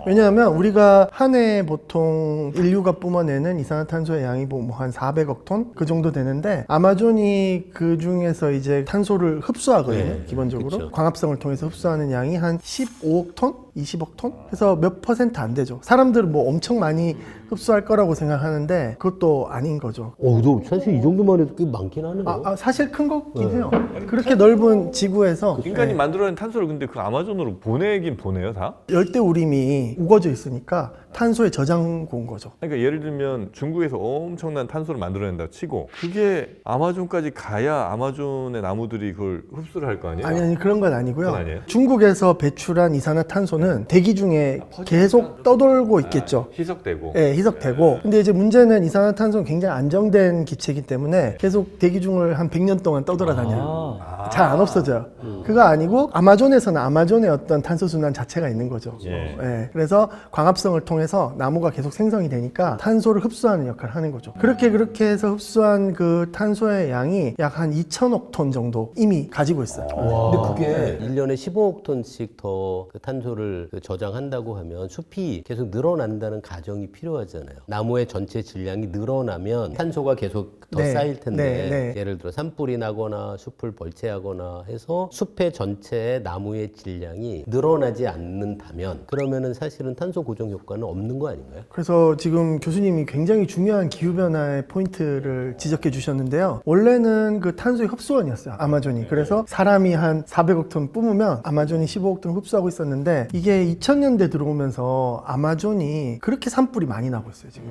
Speaker 1: 왜냐하면 우리가 한 해 보통 인류가 뿜어내는 이산화탄소의 양이 뭐 한 400억 톤 그 정도 되는데 아마존이 그 중에서 이제 탄소를 흡수하거든요.
Speaker 3: 네.
Speaker 1: 기본적으로
Speaker 3: 그쵸.
Speaker 1: 광합성을 통해서 흡수하는 양이 한 15억 톤, 20억 톤. 그래서 몇 퍼센트 안 되죠. 사람들은 뭐 엄청 많이 흡수할 거라고 생각하는데 그것도 아닌 거죠.
Speaker 3: 너 사실 이 정도만 해도 꽤 많긴 하네요.
Speaker 1: 사실 큰 거긴 해요. 그렇게 넓은 지구에서
Speaker 2: 인간이 만들어낸 탄소를 근데 그 아마존으로 보내긴 보내요 다?
Speaker 1: 열대우림이 우거져 있으니까 탄소의 저장고 온 거죠.
Speaker 2: 그러니까 예를 들면 중국에서 엄청난 탄소를 만들어낸다고 치고 그게 아마존까지 가야 아마존의 나무들이 그걸 흡수를 할 거 아니에요?
Speaker 1: 아니 그런 건 아니고요.
Speaker 2: 그건 아니에요?
Speaker 1: 중국에서 배출한 이산화탄소는 대기 중에 계속 떠돌고 있겠죠.
Speaker 2: 희석되고.
Speaker 1: 네, 희석되고. 근데 이제 문제는 이산화탄소는 굉장히 안정된 기체이기 때문에 계속 대기 중을 한 100년 동안 떠돌아다녀요. 잘 안 없어져요. 그거 아니고 아마존에서는 아마존의 어떤 탄소 순환 자체가 있는 거죠.
Speaker 2: 예.
Speaker 1: 예, 그래서 광합성을 통해서 나무가 계속 생성이 되니까 탄소를 흡수하는 역할을 하는 거죠. 그렇게 해서 흡수한 그 탄소의 양이 약 한 2천억 톤 정도 이미 가지고 있어요.
Speaker 3: 근데 그게 1년에 15억 톤씩 더 그 탄소를 저장한다고 하면 숲이 계속 늘어난다는 가정이 필요하잖아요. 나무의 전체 질량이 늘어나면 탄소가 계속 더
Speaker 1: 네,
Speaker 3: 쌓일 텐데
Speaker 1: 네, 네.
Speaker 3: 예를 들어 산불이 나거나 숲을 벌채하거나 해서 숲의 전체의 나무의 질량이 늘어나지 않는다면 그러면은 사실은 탄소 고정 효과는 없는 거 아닌가요?
Speaker 1: 그래서 지금 교수님이 굉장히 중요한 기후변화의 포인트를 지적해 주셨는데요. 원래는 그 탄소의 흡수원이었어요. 아마존이. 그래서 사람이 한 400억 톤 뿜으면 아마존이 15억 톤 흡수하고 있었는데 이게 2000년대 들어오면서 아마존이 그렇게 산불이 많이 나고 있어요, 지금.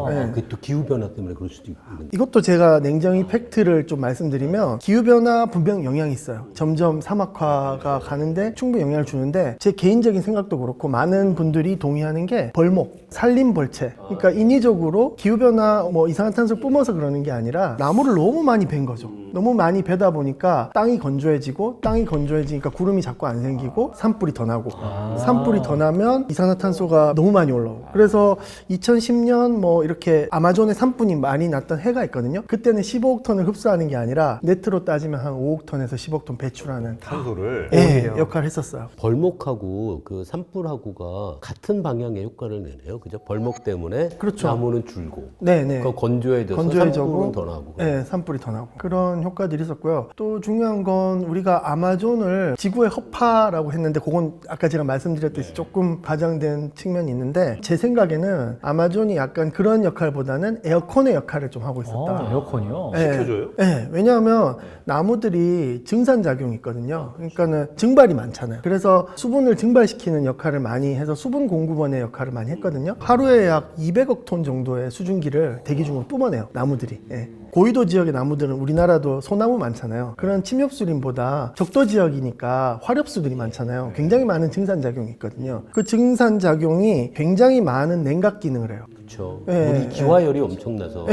Speaker 1: 네.
Speaker 3: 그게 또 기후변화 때문에 그럴 수도 있는데.
Speaker 1: 이것도 제가 냉정히 팩트를 좀 말씀드리면 기후변화 분명 영향이 있어요. 점점 사막화가 가는데 충분히 영향을 주는데 제 개인적인 생각도 그렇고 많은 분들이 동의하는 게 벌목, 산림벌채. 그러니까 인위적으로 기후변화 뭐 이산화탄소를 뿜어서 그러는 게 아니라 나무를 너무 많이 벤 거죠. 너무 많이 베다 보니까 땅이 건조해지고 땅이 건조해지니까 구름이 자꾸 안 생기고 산불이 더 나고 산불이 더 나면 이산화탄소가 너무 많이 올라오고 그래서 2010년 뭐 이렇게 아마존에 산불이 많이 났던 해가 있거든요. 그때는 15억 톤을 흡수하는 게 아니라 네트로 따지면 한 5억 톤에서 10억 톤 배출하는
Speaker 2: 탄소를.
Speaker 1: 역할을 했었어요.
Speaker 3: 벌목하고 그 산불하고가 같은 방향의 효과를 내네요. 그죠? 벌목 때문에
Speaker 1: 그렇죠.
Speaker 3: 나무는 줄고
Speaker 1: 네네.
Speaker 3: 그 건조해져서
Speaker 1: 건조해지고
Speaker 3: 산불은 더 나고.
Speaker 1: 네, 산불이 더 나고 그런 효과들이 있었고요. 또 중요한 건 우리가 아마존을 지구의 허파라고 했는데 그건 아까 제가 말씀드렸듯이 조금 과장된 측면이 있는데 제 생각에는 아마존이 약간 그런 역할보다는 에어컨의 역할을 좀 하고 있었다.
Speaker 5: 에어컨이요?
Speaker 1: 네.
Speaker 2: 시켜줘요?
Speaker 1: 네, 왜냐하면 나무들이 증산작용이 있거든요. 그러니까는 증발이 많잖아요. 그래서 수분을 증발시키는 역할을 많이 해서 수분 공급원의 역할을 많이 했거든요. 하루에 약 200억 톤 정도의 수증기를 대기 중으로 뿜어내요, 나무들이. 예. 고위도 지역의 나무들은 우리나라도 소나무 많잖아요. 그런 침엽수림보다 적도 지역이니까 화렵수들이 많잖아요. 굉장히 많은 증산작용이 있거든요. 그 증산작용이 굉장히 많은 냉각 기능을 해요.
Speaker 3: 그렇죠.
Speaker 1: 예,
Speaker 3: 우리 기화열이 엄청나서.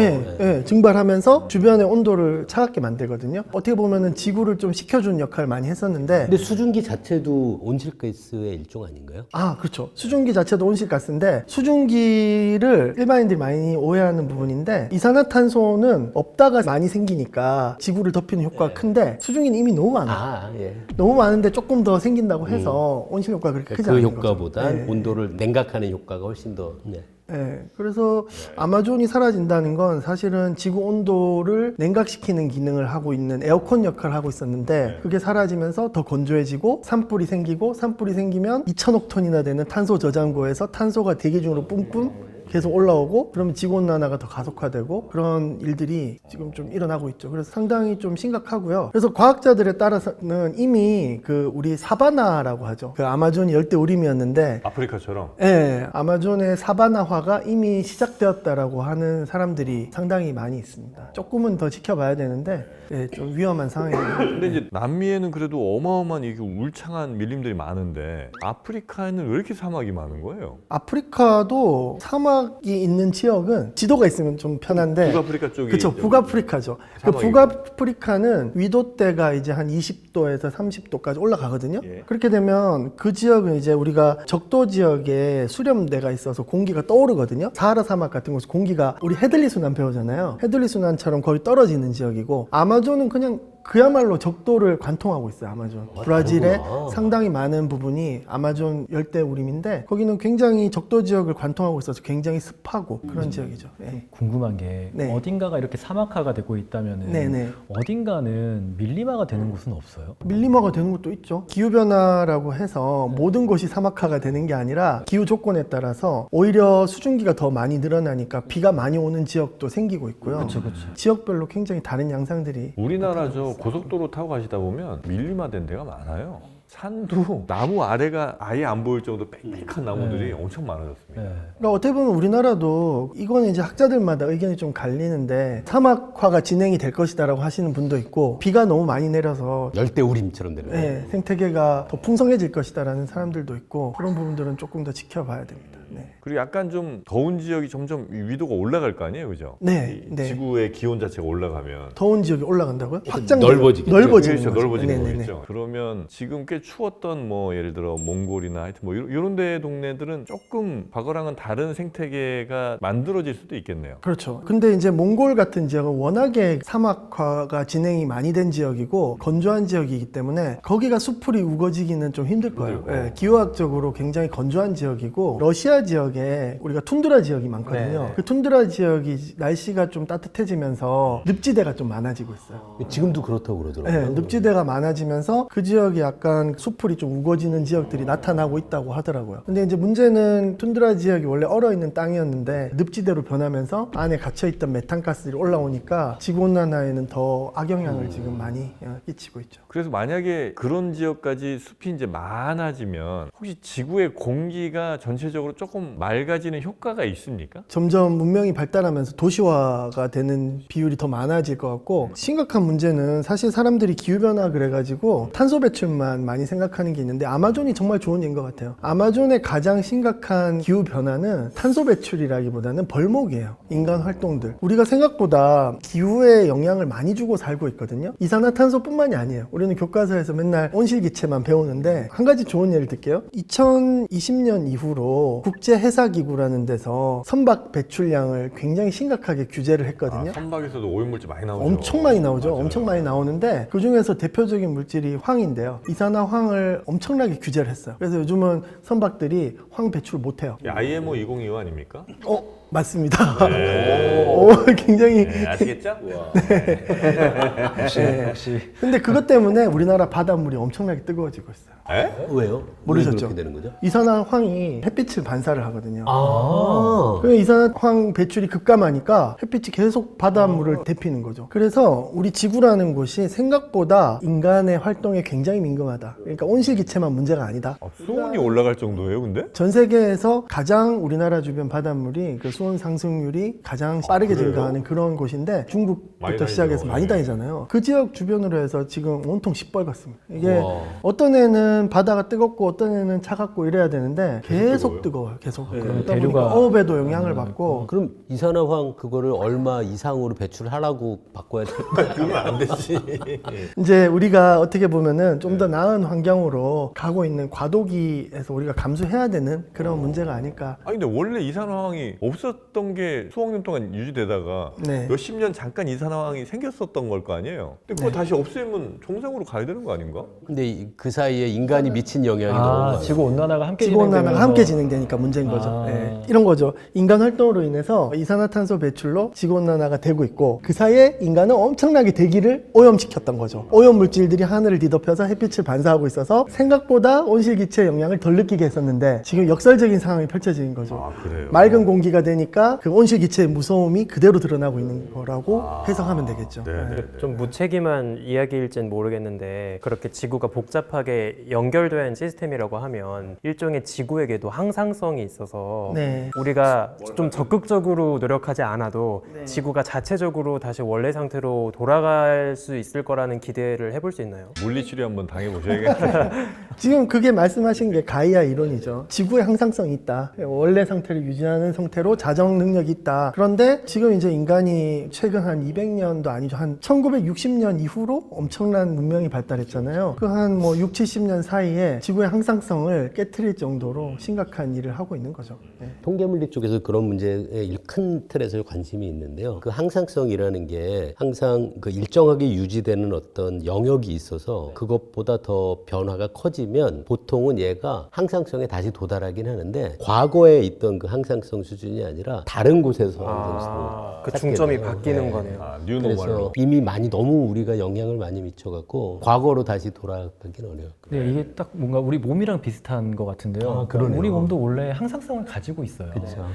Speaker 1: 증발하면서 주변의 온도를 차갑게 만들거든요. 어떻게 보면은 지구를 좀 식혀주는 역할을 많이 했었는데
Speaker 3: 근데 수증기 자체도 온실가스의 일종 아닌가요?
Speaker 1: 그렇죠. 수증기 자체도 온실가스인데 수증기를 일반인들이 많이 오해하는 부분인데 이산화탄소는 없다가 많이 생기니까 지구를 덮이는 효과가 큰데 수증기는 이미 너무 많아요.
Speaker 3: 예.
Speaker 1: 너무 많은데 조금 더 생긴다고 해서 온실 효과가 그렇게 크지
Speaker 3: 그
Speaker 1: 않은
Speaker 3: 효과보다
Speaker 1: 거죠. 네.
Speaker 3: 온도를 냉각하는 효과가 훨씬 더. 네.
Speaker 1: 예, 그래서 아마존이 사라진다는 건 사실은 지구 온도를 냉각시키는 기능을 하고 있는 에어컨 역할을 하고 있었는데 그게 사라지면서 더 건조해지고 산불이 생기면 2천억 톤이나 되는 탄소 저장고에서 탄소가 대기 중으로 뿜뿜 계속 올라오고 그러면 지구온난화가 더 가속화되고 그런 일들이 지금 좀 일어나고 있죠. 그래서 상당히 좀 심각하고요. 그래서 과학자들에 따라서는 이미 그 우리 사바나라고 하죠. 그 아마존이 열대우림이었는데
Speaker 2: 아프리카처럼.
Speaker 1: 예, 아마존의 사바나화가 이미 시작되었다라고 하는 사람들이 상당히 많이 있습니다. 조금은 더 지켜봐야 되는데 예, 좀 위험한 상황입니다.
Speaker 2: 근데 이제 남미에는 그래도 어마어마한 이게 울창한 밀림들이 많은데 아프리카에는 왜 이렇게 사막이 많은 거예요?
Speaker 1: 아프리카도 사막이 있는 지역은 지도가 있으면 좀 편한데
Speaker 2: 북아프리카 쪽이
Speaker 1: 그렇죠. 북아프리카죠. 그
Speaker 2: 사막이고.
Speaker 1: 북아프리카는 위도대가 이제 한 20도에서 30도까지 올라가거든요.
Speaker 2: 예.
Speaker 1: 그렇게 되면 그 지역은 이제 우리가 적도 지역에 수렴대가 있어서 공기가 떠오르거든요. 사하라 사막 같은 곳은 공기가 우리 헤들리 순환 배우잖아요. 헤들리 순환처럼 거의 떨어지는 지역이고 아마존은 그냥 그야말로 적도를 관통하고 있어요. 아마존. 브라질의
Speaker 3: 다르구나.
Speaker 1: 상당히 많은 부분이 아마존 열대우림인데 거기는 굉장히 적도 지역을 관통하고 있어서 굉장히 습하고 그런 지역이죠. 예.
Speaker 5: 궁금한 게
Speaker 1: 네.
Speaker 5: 어딘가가 이렇게 사막화가 되고 있다면은
Speaker 1: 네네.
Speaker 5: 어딘가는 밀림화가 되는 곳은 없어요?
Speaker 1: 밀림화가 되는 것도 있죠. 기후변화라고 해서 모든 곳이 사막화가 되는 게 아니라 기후 조건에 따라서 오히려 수증기가 더 많이 늘어나니까 비가 많이 오는 지역도 생기고 있고요.
Speaker 5: 그렇죠.
Speaker 1: 지역별로 굉장히 다른 양상들이
Speaker 2: 우리나라 저 고속도로 타고 가시다 보면 밀림화된 데가 많아요. 산도 나무 아래가 아예 안 보일 정도 빽빽한 나무들이 엄청 많아졌습니다.
Speaker 5: 네.
Speaker 1: 그러니까 어떻게 보면 우리나라도 이거는 이제 학자들마다 의견이 좀 갈리는데 사막화가 진행이 될 것이다라고 하시는 분도 있고 비가 너무 많이 내려서
Speaker 3: 열대우림처럼 되는 거예요.
Speaker 1: 네, 생태계가 더 풍성해질 것이다라는 사람들도 있고 그런 부분들은 조금 더 지켜봐야 됩니다. 네.
Speaker 2: 그리고 약간 좀 더운 지역이 점점 위도가 올라갈 거 아니에요, 그죠?
Speaker 1: 네,
Speaker 2: 이
Speaker 1: 네.
Speaker 2: 지구의 기온 자체가 올라가면
Speaker 1: 더운 지역이 올라간다고요?
Speaker 3: 넓어지겠죠.
Speaker 1: 넓어지는
Speaker 2: 그렇죠,
Speaker 1: 거죠.
Speaker 2: 넓어지는
Speaker 1: 네네네.
Speaker 2: 거겠죠. 그러면 지금 꽤 추웠던 뭐 예를 들어 몽골이나 하여튼 뭐 이런 데 동네들은 조금 과거랑은 다른 생태계가 만들어질 수도 있겠네요.
Speaker 1: 그렇죠. 근데 이제 몽골 같은 지역은 워낙에 사막화가 진행이 많이 된 지역이고 건조한 지역이기 때문에 거기가 수풀이 우거지기는 좀 힘들 거예요.
Speaker 2: 힘들고.
Speaker 1: 예, 기후학적으로 굉장히 건조한 지역이고 러시아 지역에 우리가 툰드라 지역이 많거든요.
Speaker 4: 네.
Speaker 1: 그 툰드라 지역이 날씨가 좀 따뜻해지면서 늪지대가 좀 많아지고 있어요.
Speaker 3: 지금도 그렇다고 그러더라고요.
Speaker 1: 네, 늪지대가 많아지면서 그 지역에 약간 수풀이 좀 우거지는 지역들이 나타나고 있다고 하더라고요. 근데 이제 문제는 툰드라 지역이 원래 얼어있는 땅이었는데 늪지대로 변하면서 안에 갇혀있던 메탄가스들이 올라오니까 지구온난화에는 더 악영향을 지금 많이 끼치고 있죠.
Speaker 2: 그래서 만약에 그런 지역까지 숲이 이제 많아지면 혹시 지구의 공기가 전체적으로 조금 맑아지는 효과가 있습니까?
Speaker 1: 점점 문명이 발달하면서 도시화가 되는 비율이 더 많아질 것 같고 심각한 문제는 사실 사람들이 기후변화 그래가지고 탄소 배출만 많이 생각하는 게 있는데 아마존이 정말 좋은 예인 것 같아요. 아마존의 가장 심각한 기후변화는 탄소 배출이라기보다는 벌목이에요. 인간 활동들. 우리가 생각보다 기후에 영향을 많이 주고 살고 있거든요. 이산화탄소뿐만이 아니에요. 우리는 교과서에서 맨날 온실기체만 배우는데 한 가지 좋은 예를 들게요. 2020년 이후로 국제해사기구라는 데서 선박 배출량을 굉장히 심각하게 규제를 했거든요.
Speaker 2: 선박에서도 오염물질 많이 나오죠.
Speaker 1: 엄청 많이 나오죠.
Speaker 2: 맞아요.
Speaker 1: 엄청 많이 나오는데 그 중에서 대표적인 물질이 황인데요. 이산화황을 엄청나게 규제를 했어요. 그래서 요즘은 선박들이 황 배출 못 해요.
Speaker 2: IMO 2025 아닙니까?
Speaker 1: 맞습니다.
Speaker 2: 네.
Speaker 1: 오, 굉장히.
Speaker 2: 네, 아시겠죠?
Speaker 5: 역시
Speaker 1: 근데 그것 때문에 우리나라 바닷물이 엄청나게 뜨거워지고 있어요.
Speaker 2: 에?
Speaker 3: 왜요?
Speaker 1: 모르셨죠?
Speaker 3: 왜 그렇게 되는 거죠?
Speaker 1: 이산화황이 햇빛을 반사를 하거든요.
Speaker 3: 아,
Speaker 1: 그 이산화황 배출이 급감하니까 햇빛이 계속 바닷물을 데피는 거죠. 그래서 우리 지구라는 곳이 생각보다 인간의 활동에 굉장히 민감하다. 그러니까 온실기체만 문제가 아니다.
Speaker 2: 수온이 올라갈 정도예요, 근데?
Speaker 1: 전 세계에서 가장 우리나라 주변 바닷물이 그 수온 상승률이 가장 빠르게
Speaker 2: 그래요?
Speaker 1: 증가하는 그런 곳인데
Speaker 2: 많이
Speaker 1: 중국부터 시작해서
Speaker 2: 다니죠.
Speaker 1: 많이
Speaker 2: 네.
Speaker 1: 다니잖아요. 그 지역 주변으로 해서 지금 온통 시뻘겋습니다. 이게
Speaker 3: 와.
Speaker 1: 어떤 애는 바다가 뜨겁고 어떤 애는 차갑고 이래야 되는데 계속 뜨거워요. 계속. 그러다
Speaker 5: 대류가-
Speaker 1: 보니까 어업에도 영향을 받고
Speaker 3: 그럼 이산화황 그거를 얼마 이상으로 배출하라고 바꿔야 될까요?
Speaker 2: 그러면 안 되지.
Speaker 1: 이제 우리가 어떻게 보면은 좀 더 나은 환경으로 가고 있는 과도기에서 우리가 감수해야 되는 그런 문제가 아닐까.
Speaker 2: 아니 근데 원래 이산화황이 없었던 게 수억 년 동안 유지되다가
Speaker 1: 네.
Speaker 2: 몇십 년 잠깐 이 상황이 생겼었던 걸 거 아니에요. 근데 그거 다시 없애면 정상으로 가야 되는 거 아닌가?
Speaker 3: 근데 그 사이에 인간이 미친 영향이 너무 많아요.
Speaker 5: 지구 온난화가 함께
Speaker 1: 지구 온난화가
Speaker 5: 진행되면서
Speaker 1: 함께 진행되니까 문제인 거죠.
Speaker 5: 아.
Speaker 1: 네. 이런 거죠. 인간 활동으로 인해서 이산화탄소 배출로 지구 온난화가 되고 있고 그 사이에 인간은 엄청나게 대기를 오염시켰던 거죠. 오염 물질들이 하늘을 뒤덮여서 햇빛을 반사하고 있어서 생각보다 온실기체 영향을 덜 느끼게 했었는데 지금 역설적인 상황이 펼쳐진 거죠.
Speaker 2: 아, 그래요?
Speaker 1: 맑은 공기가 되니까 그 온실기체의 무서움이 그대로 드러나고 있는 거라고 해석하면 되겠죠.
Speaker 2: 네네.
Speaker 4: 좀 무책임한 이야기일진 모르겠는데 그렇게 지구가 복잡하게 연결된 시스템이라고 하면 일종의 지구에게도 항상성이 있어서
Speaker 1: 네.
Speaker 4: 우리가 좀 적극적으로 노력하지 않아도 지구가 자체적으로 다시 원래 상태로 돌아갈 수 있을 거라는 기대를 해볼 수 있나요?
Speaker 2: 물리치료 한번 당해보셔야겠네요.
Speaker 1: 지금 그게 말씀하신 게 가이아 이론이죠. 지구에 항상성이 있다. 원래 상태를 유지하는 상태로 자정 능력이 있다. 그런데 지금 이제 인간이 최근 한 200년도 아니죠. 한 1960년 이후로 엄청난 문명이 발달했잖아요. 그 한 뭐 6, 70년 사이에 지구의 항상성을 깨트릴 정도로 심각한 일을 하고 있는 거죠. 네.
Speaker 3: 통계물리 쪽에서 그런 문제에 큰 틀에서 관심이 있는데요. 그 항상성이라는 게 항상 그 일정하게 유지되는 어떤 영역이 있어서 그것보다 더 변화가 커지면 보통은 얘가 항상성에 다시 도달하긴 하는데 과거에 있던 그 항상성 수준이 아니라 다른 곳에서 항상성을
Speaker 4: 그
Speaker 3: 찾게
Speaker 4: 중점이
Speaker 3: 돼요.
Speaker 4: 바뀌는
Speaker 3: 네.
Speaker 4: 거네요.
Speaker 2: 아,
Speaker 3: 그래서
Speaker 2: 뉴노멀로.
Speaker 3: 이미 많이 너무 우리가 영향을 많이 미쳐갖고 과거로 다시 돌아가긴 어려워요.
Speaker 5: 근데 이게 딱 뭔가 우리 몸이랑 비슷한 것 같은데요.
Speaker 3: 아, 그러네요.
Speaker 5: 우리 몸도 원래 항상성을 가지고 있어요.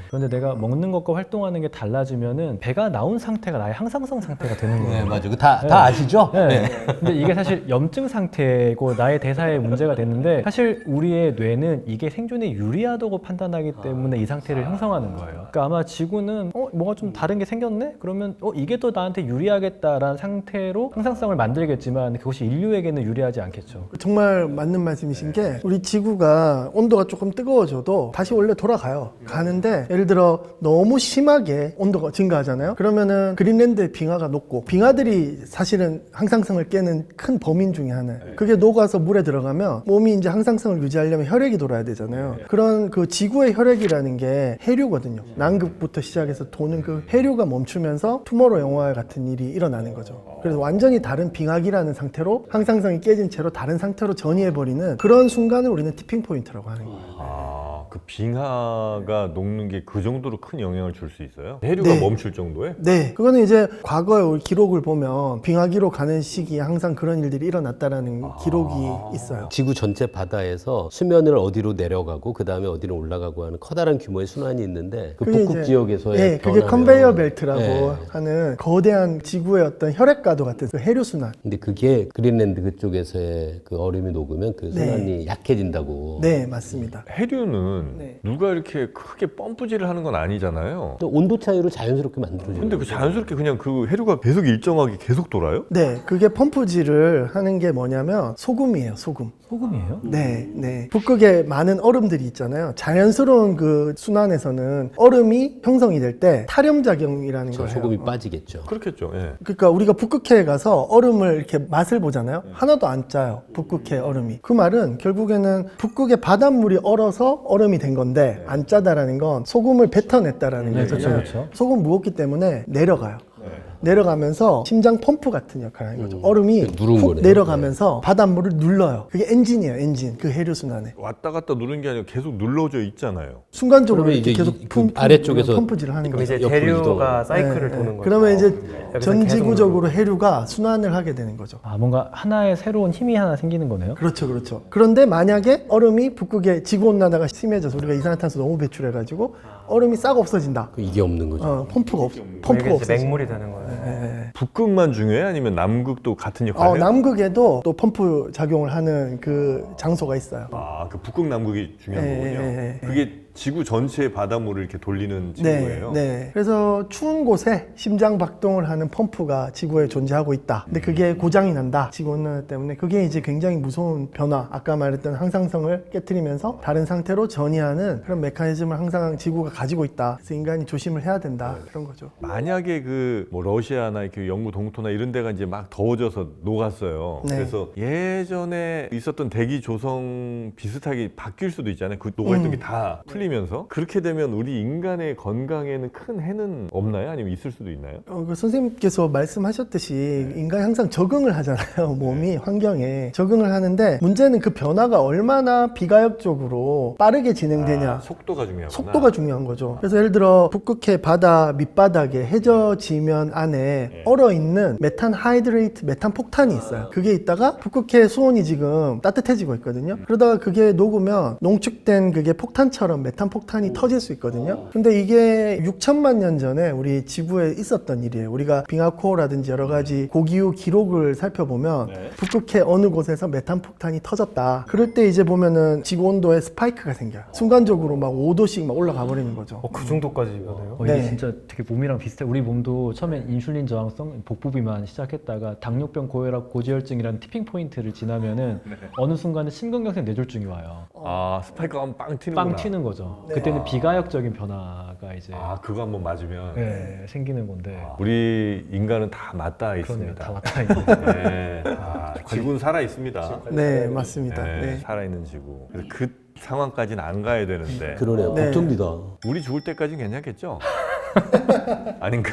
Speaker 5: 그런데 내가 먹는 것과 활동하는 게 달라지면은 배가 나온 상태가 나의 항상성 상태가 되는 거예요.
Speaker 3: 네, 맞아요. 다 아시죠?
Speaker 5: 네. 근데 이게 사실 염증 상태고 나의 대사에 문제가 됐는데 사실 우리의 뇌는 이게 생존에 유리하다고 판단하기 때문에 이 상태를 형성하는 거예요. 그러니까 아마 지구는 뭐가 좀 다른 게 생겼네? 그러면 이게 더 나한테 유리하겠다라는 상태로 항상성을 만들겠지만 그것이 인류에게는 유리하지 않겠죠.
Speaker 1: 정말 맞는 말씀이신 게 우리 지구가 온도가 조금 뜨거워져도 다시 원래 돌아가요. 가는데 예를 들어 너무 심하게 온도가 증가하잖아요. 그러면은 그린랜드의 빙하가 녹고 빙하들이 사실은 항상성을 깨는 큰 범인 중에 하나예요. 그게 녹아서 물에 들어가면 몸이 이제 항상성을 유지하려면 혈액이 돌아야 되잖아요. 그런 그 지구의 혈액이라는 게 해류거든요. 남극부터 시작해서 도는 그 해류가 멈추면서 투모로우 영화 같은 일이 일어나는 거죠. 그래서 완전히 다른 빙하기라는 상태로 항상성이 깨진 채로 다른 상태로 전이해버리는 그런 순간을 우리는 티핑 포인트라고 하는 거예요.
Speaker 2: 아, 그 빙하가 녹는 게 그 정도로 큰 영향을 줄 수 있어요? 해류가
Speaker 1: 네.
Speaker 2: 멈출 정도에?
Speaker 1: 네, 그거는 이제 과거의 우리 기록을 보면 빙하기로 가는 시기에 항상 그런 일들이 일어났다라는 기록이 있어요.
Speaker 3: 지구 전체 바다에서 수면을 어디로 내려가고 그 다음에 어디로 올라가고 하는 커다란 규모의 순환이 있는데 그
Speaker 1: 그게
Speaker 3: 북극
Speaker 1: 이제-
Speaker 3: 지역에서의
Speaker 1: 네, 그게
Speaker 3: 변화면-
Speaker 1: 컨베이어 벨트라고
Speaker 3: 네.
Speaker 1: 하는 거대한 지구의 어떤 혈액과도 같은 그 해류 순환.
Speaker 3: 근데 그게 그린랜드 그쪽에서의 그 얼음이 녹으면 그 순환이 약해진다고.
Speaker 1: 네, 맞습니다.
Speaker 2: 해류는
Speaker 1: 네.
Speaker 2: 누가 이렇게 크게 펌프질을 하는 건 아니잖아요.
Speaker 3: 또 온도 차이로 자연스럽게 만들어져요.
Speaker 2: 근데 그 자연스럽게 그냥 그 해류가 계속 일정하게 계속 돌아요?
Speaker 1: 네, 그게 펌프질을 하는 게 뭐냐면 소금이에요, 소금.
Speaker 5: 소금이에요?
Speaker 1: 네, 네. 북극에 많은 얼음들이 있잖아요. 자연스러운 그 순환에서는 얼음이 형성이 될 때 타렴작용이라는 걸 해요.
Speaker 3: 소금이 빠지겠죠.
Speaker 2: 그렇겠죠. 예.
Speaker 1: 그러니까 우리가 북극해에 가서 얼음을 이렇게 맛을 보잖아요. 하나도 안 짜요. 북극해 얼음이. 그 말은 결국에는 북극의 바닷물이 얼어서 얼음이 된 건데 안 짜다라는 건 소금을 뱉어냈다라는
Speaker 5: 네,
Speaker 1: 거잖아요.
Speaker 5: 그렇죠, 그렇죠.
Speaker 1: 소금 무겁기 때문에 내려가요. 내려가면서 심장 펌프 같은 역할을 하는 거죠. 얼음이
Speaker 3: 누른
Speaker 1: 훅
Speaker 3: 거네요.
Speaker 1: 내려가면서 바닷물을 눌러요. 그게 엔진이에요, 엔진. 그 해류 순환에.
Speaker 2: 왔다 갔다 누르는 게 아니라 계속 눌러져 있잖아요.
Speaker 1: 순간적으로
Speaker 3: 그러면
Speaker 1: 이렇게
Speaker 3: 이제
Speaker 1: 계속
Speaker 3: 그 아래쪽에서
Speaker 1: 펌프질을 하는
Speaker 4: 그럼
Speaker 1: 거죠.
Speaker 4: 이제
Speaker 3: 옆으로
Speaker 4: 대류가
Speaker 3: 이동하고.
Speaker 4: 사이클을
Speaker 1: 네,
Speaker 4: 도는
Speaker 1: 네.
Speaker 4: 거죠.
Speaker 1: 그러면 이제
Speaker 4: 여기서
Speaker 1: 전
Speaker 4: 계속
Speaker 1: 지구적으로 해류가 순환을 하게 되는 거죠.
Speaker 5: 아, 뭔가 하나의 새로운 힘이 하나 생기는 거네요.
Speaker 1: 그렇죠, 그렇죠. 그런데 만약에 얼음이 북극의 지구 온난화가 심해져서 우리가 이산화탄소 너무 배출해가지고 얼음이 싹 없어진다.
Speaker 3: 이게 없는 거죠.
Speaker 1: 펌프가
Speaker 4: 이게 이제
Speaker 1: 없어져.
Speaker 4: 맹물이 되는 거예요.
Speaker 2: 북극만 중요해? 아니면 남극도 같은 역할을 해요?
Speaker 1: 남극에도 또 펌프 작용을 하는 그 장소가 있어요.
Speaker 2: 아, 그 북극 남극이 중요한
Speaker 1: 예,
Speaker 2: 거군요.
Speaker 1: 예, 예.
Speaker 2: 그게 지구 전체의 바닷물을 이렇게 돌리는
Speaker 1: 네,
Speaker 2: 지구예요.
Speaker 1: 네. 그래서 추운 곳에 심장 박동을 하는 펌프가 지구에 존재하고 있다. 근데 그게 고장이 난다. 지구 온난화 때문에 그게 이제 굉장히 무서운 변화. 아까 말했던 항상성을 깨트리면서 다른 상태로 전이하는 그런 메커니즘을 항상 지구가 가지고 있다. 그래서 인간이 조심을 해야 된다. 그런 거죠.
Speaker 2: 만약에 그 뭐 러시아나 이렇게 영구 동토나 이런 데가 이제 막 더워져서 녹았어요.
Speaker 1: 네.
Speaker 2: 그래서 예전에 있었던 대기 조성 비슷하게 바뀔 수도 있잖아요. 그 녹아있던 게 다 풀린 틀리면서 그렇게 되면 우리 인간의 건강에는 큰 해는 없나요? 아니면 있을 수도 있나요?
Speaker 1: 그 선생님께서 말씀하셨듯이 인간이 항상 적응을 하잖아요. 몸이 환경에 적응을 하는데 문제는 그 변화가 얼마나 비가역적으로 빠르게 진행되냐.
Speaker 2: 속도가 중요하구나.
Speaker 1: 속도가 중요한 거죠. 그래서 예를 들어 북극해 바다 밑바닥에 해저 지면 안에 얼어있는 메탄 하이드레이트, 메탄 폭탄이 있어요. 그게 있다가 북극해 수온이 지금 따뜻해지고 있거든요. 그러다가 그게 녹으면 농축된 그게 폭탄처럼 메탄 폭탄이 터질 수 있거든요. 근데 이게 6천만 년 전에 우리 지구에 있었던 일이에요. 우리가 빙하코어라든지 여러 가지 고기후 기록을 살펴보면 북극해 어느 곳에서 메탄 폭탄이 터졌다. 그럴 때 이제 보면은 지구 온도에 스파이크가 생겨요. 순간적으로 막 5도씩 막 올라가 버리는 거죠.
Speaker 4: 그 정도까지 가나요?
Speaker 5: 이게
Speaker 1: 네.
Speaker 5: 진짜 되게 몸이랑 비슷해. 우리 몸도 처음엔 인슐린 저항성 복부 비만 시작했다가 당뇨병, 고혈압, 고지혈증이라는 티핑 포인트를 지나면은 어느 순간에 심근경색 뇌졸중이 와요.
Speaker 2: 스파이크가 한번 빵 튀는구나.
Speaker 5: 빵 튀는 거죠. 그때는 비가역적인 변화가 이제
Speaker 2: 그거 한번 맞으면
Speaker 5: 네, 생기는 건데.
Speaker 2: 우리 인간은 다 맞닿아
Speaker 5: 그러네요.
Speaker 2: 있습니다.
Speaker 5: 다 왔다 있네.
Speaker 2: 네. 지구는 살아 있습니다.
Speaker 1: 네, 맞습니다. 네.
Speaker 2: 살아있는 지구. 그래서 그 상황까지는 안 가야 되는데
Speaker 3: 그러네요.
Speaker 1: 네.
Speaker 3: 걱정입니다.
Speaker 2: 우리 죽을 때까지는 괜찮겠죠? 아닌가?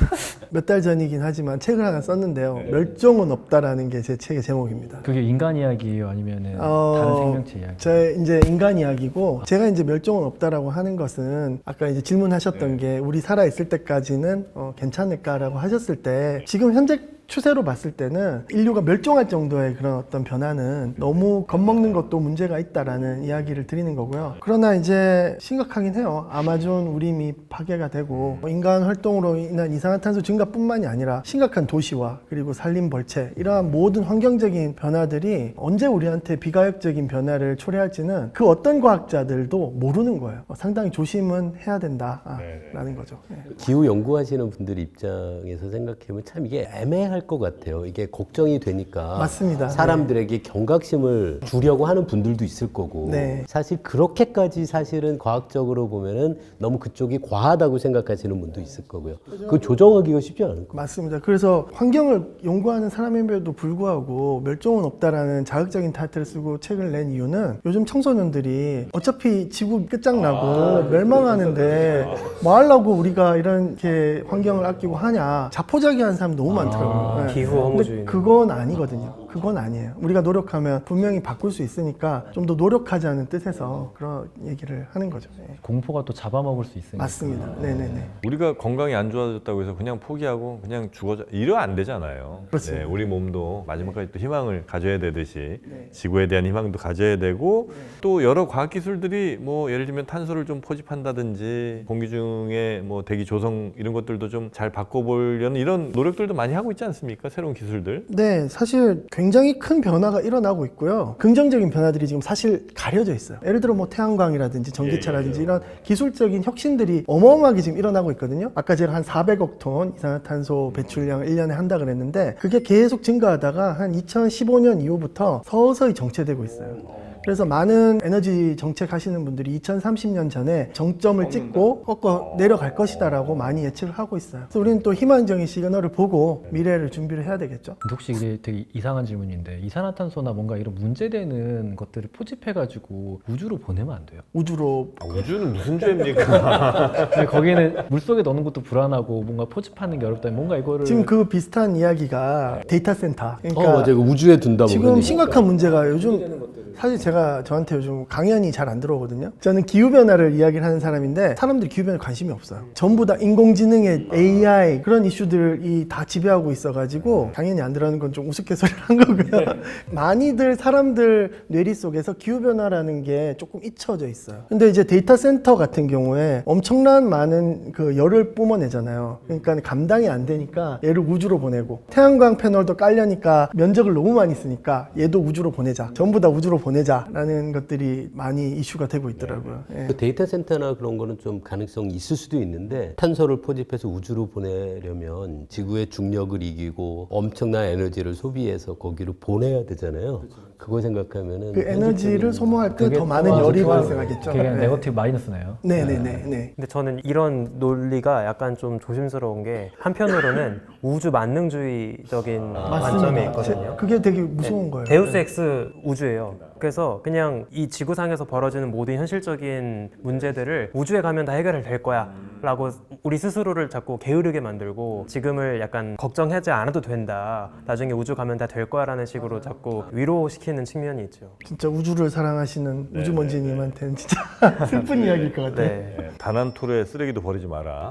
Speaker 1: 몇 달 전이긴 하지만 책을 하나 썼는데요. 멸종은 없다라는 게 제 책의 제목입니다.
Speaker 5: 그게 인간 이야기예요, 아니면은
Speaker 1: 어,
Speaker 5: 다른 생명체 이야기?
Speaker 1: 제 이제 인간 이야기고 제가 이제 멸종은 없다라고 하는 것은 아까 이제 질문하셨던 게 우리 살아 있을 때까지는 괜찮을까라고 하셨을 때 지금 현재 추세로 봤을 때는 인류가 멸종할 정도의 그런 어떤 변화는 너무 겁먹는 것도 문제가 있다라는 이야기를 드리는 거고요. 그러나 이제 심각하긴 해요. 아마존 우림이 파괴가 되고 인간 활동으로 인한 이산화탄소 증가뿐만이 아니라 심각한 도시화 그리고 산림 벌채 이러한 모든 환경적인 변화들이 언제 우리한테 비가역적인 변화를 초래할지는 그 어떤 과학자들도 모르는 거예요. 상당히 조심은 해야 된다라는 거죠. 네.
Speaker 3: 기후 연구하시는 분들 입장에서 생각해보면 참 이게 애매할 것 같아요. 이게 걱정이 되니까
Speaker 1: 맞습니다.
Speaker 3: 사람들에게 경각심을 주려고 하는 분들도 있을 거고
Speaker 1: 네.
Speaker 3: 사실 그렇게까지 사실은 과학적으로 보면은 너무 그쪽이 과하다고 생각하시는 분도 있을 거고요. 그 조정하기가 쉽지 않을 거예요.
Speaker 1: 맞습니다. 그래서 환경을 연구하는 사람임에도 불구하고 멸종은 없다라는 자극적인 타이틀을 쓰고 책을 낸 이유는 요즘 청소년들이 어차피 지구 끝장나고 멸망하는데 뭐 하려고 우리가 이렇게 환경을 아끼고 하냐 자포자기하는 사람 너무 많더라고요. 네.
Speaker 4: 기후
Speaker 1: 근데
Speaker 4: 허무주의.
Speaker 1: 그건 아니거든요. 그건 아니에요. 우리가 노력하면 분명히 바꿀 수 있으니까 좀 더 노력하자는 뜻에서 그런 얘기를 하는 거죠. 네.
Speaker 5: 공포가 또 잡아먹을 수 있으니까.
Speaker 1: 맞습니다. 네네네.
Speaker 2: 우리가 건강이 안 좋아졌다고 해서 그냥 포기하고 그냥 죽어져 이러면 안 되잖아요.
Speaker 1: 그렇습니다.
Speaker 2: 우리 몸도 마지막까지 또 희망을 가져야 되듯이 지구에 대한 희망도 가져야 되고 또 여러 과학 기술들이 뭐 예를 들면 탄소를 좀 포집한다든지 공기 중에 뭐 대기 조성 이런 것들도 좀 잘 바꿔보려는 이런 노력들도 많이 하고 있지 않습니까? 새로운 기술들.
Speaker 1: 네, 사실 굉장히 큰 변화가 일어나고 있고요. 긍정적인 변화들이 지금 사실 가려져 있어요. 예를 들어 뭐 태양광이라든지 전기차라든지 이런 기술적인 혁신들이 어마어마하게 지금 일어나고 있거든요. 아까 제가 한 400억 톤 이산화탄소 배출량을 1년에 한다 그랬는데 그게 계속 증가하다가 한 2015년 이후부터 서서히 정체되고 있어요. 그래서 많은 에너지 정책 하시는 분들이 2030년 전에 정점을 찍고 꺾어 내려갈 것이다라고 많이 예측을 하고 있어요. 그래서 우리는 또 희망적인 시그널을 보고 미래를 준비를 해야 되겠죠.
Speaker 5: 근데 혹시 이게 되게 이상한 질문인데 이산화탄소나 뭔가 이런 문제되는 것들을 포집해가지고 우주로 보내면 안 돼요?
Speaker 1: 우주로
Speaker 2: 우주는 무슨 죄입니까?
Speaker 5: 근데 거기는 물속에 넣는 것도 불안하고 뭔가 포집하는 게 어렵다. 뭔가 이거를
Speaker 1: 지금 그 비슷한 이야기가 데이터 센터. 그러니까
Speaker 3: 맞아요. 우주에 둔다
Speaker 1: 지금
Speaker 3: 보면
Speaker 1: 심각한 문제가 요즘 사실 제가 저한테 요즘 강연이 잘 안 들어오거든요. 저는 기후변화를 이야기를 하는 사람인데 사람들이 기후변화에 관심이 없어요. 전부 다 인공지능의 AI 그런 이슈들이 다 지배하고 있어가지고 강연이 안 들어오는 건 좀 우스갯소리를 한 거고요. 많이들 사람들 뇌리 속에서 기후변화라는 게 조금 잊혀져 있어요. 근데 이제 데이터 센터 같은 경우에 엄청난 많은 그 열을 뿜어내잖아요. 그러니까 감당이 안 되니까 얘를 우주로 보내고 태양광 패널도 깔려니까 면적을 너무 많이 쓰니까 얘도 우주로 보내자. 전부 다 우주로 보내자라는 것들이 많이 이슈가 되고 있더라고요. 예.
Speaker 3: 그 데이터 센터나 그런 거는 좀 가능성이 있을 수도 있는데 탄소를 포집해서 우주로 보내려면 지구의 중력을 이기고 엄청난 에너지를 소비해서 거기로 보내야 되잖아요. 그거 생각하면은
Speaker 1: 그 에너지를 소모할 때
Speaker 5: 그게
Speaker 1: 더 많은
Speaker 5: 또
Speaker 1: 열이
Speaker 5: 아주
Speaker 1: 발생하겠죠.
Speaker 5: 그게
Speaker 1: 네.
Speaker 5: 네거티브 마이너스네요.
Speaker 1: 네네네.
Speaker 4: 근데 저는 이런 논리가 약간 좀 조심스러운 게 한편으로는 우주 만능주의적인 관점이 있거든요.
Speaker 1: 그게 되게 무서운 거예요.
Speaker 4: 데우스 엑스 우주예요. 그래서 그냥 이 지구상에서 벌어지는 모든 현실적인 문제들을 우주에 가면 다 해결이 될 거야 라고 우리 스스로를 자꾸 게으르게 만들고 지금을 약간 걱정하지 않아도 된다, 나중에 우주 가면 다 될 거야 라는 식으로 자꾸 위로시키는 측면이 있죠.
Speaker 1: 진짜 우주를 사랑하시는 우주먼지님한테는 진짜 슬픈 이야기일 것 같아요.
Speaker 4: 네.
Speaker 2: 단 한 톨의 쓰레기도 버리지 마라.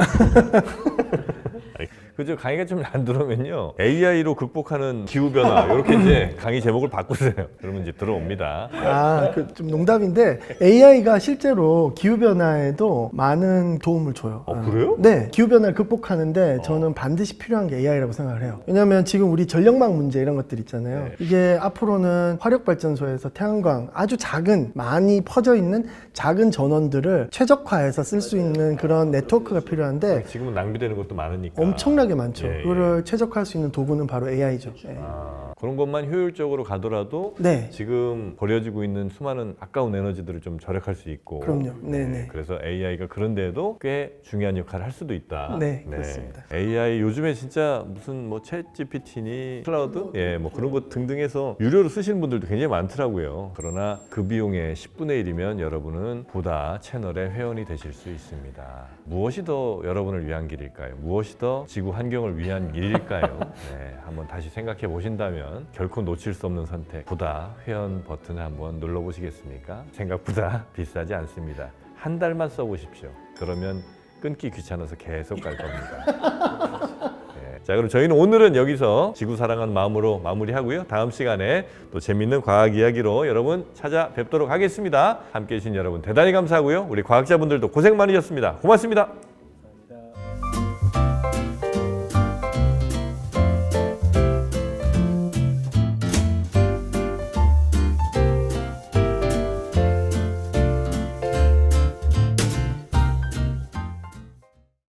Speaker 2: 그죠? 강의가 좀 안 들어오면요, AI로 극복하는 기후 변화 이렇게 이제 강의 제목을 바꾸세요. 그러면 이제 들어옵니다.
Speaker 1: 그 좀 농담인데 AI가 실제로 기후 변화에도 많은 도움을 줘요.
Speaker 2: 그래요?
Speaker 1: 네, 기후 변화를 극복하는데 저는 반드시 필요한 게 AI라고 생각을 해요. 왜냐하면 지금 우리 전력망 문제 이런 것들 있잖아요.
Speaker 2: 네.
Speaker 1: 이게 앞으로는 화력 발전소에서 태양광 아주 작은 많이 퍼져 있는 작은 전원들을 최적화해서 쓸 수 있는 그런 네트워크가 필요한데
Speaker 2: 지금은 낭비되는 것도 많으니까.
Speaker 1: 엄청나게 많죠.
Speaker 2: 예, 예.
Speaker 1: 그거를 최적화할 수 있는 도구는 바로 AI죠.
Speaker 2: 그런 것만 효율적으로 가더라도
Speaker 1: 네.
Speaker 2: 지금 버려지고 있는 수많은 아까운 에너지들을 좀 절약할 수 있고.
Speaker 1: 그럼요. 네네.
Speaker 2: 그래서 AI가 그런 데에도 꽤 중요한 역할을 할 수도 있다.
Speaker 1: 네, 그렇습니다.
Speaker 2: AI 요즘에 진짜 무슨 뭐 챗 GPT니 클라우드, 뭐 그런 것 등등해서 유료로 쓰시는 분들도 굉장히 많더라고요. 그러나 그 비용의 10분의 1이면 여러분은 보다 채널의 회원이 되실 수 있습니다. 무엇이 더 여러분을 위한 길일까요? 무엇이 더 지구 환경을 위한 길일까요? 한번 다시 생각해 보신다면 결코 놓칠 수 없는 선택, 보다 회원 버튼을 한번 눌러보시겠습니까? 생각보다 비싸지 않습니다. 한 달만 써보십시오. 그러면 끊기 귀찮아서 계속 갈 겁니다. 자, 그럼 저희는 오늘은 여기서 지구 사랑하는 마음으로 마무리하고요. 다음 시간에 또 재밌는 과학 이야기로 여러분 찾아뵙도록 하겠습니다. 함께해 주신 여러분 대단히 감사하고요. 우리 과학자분들도 고생 많으셨습니다. 고맙습니다.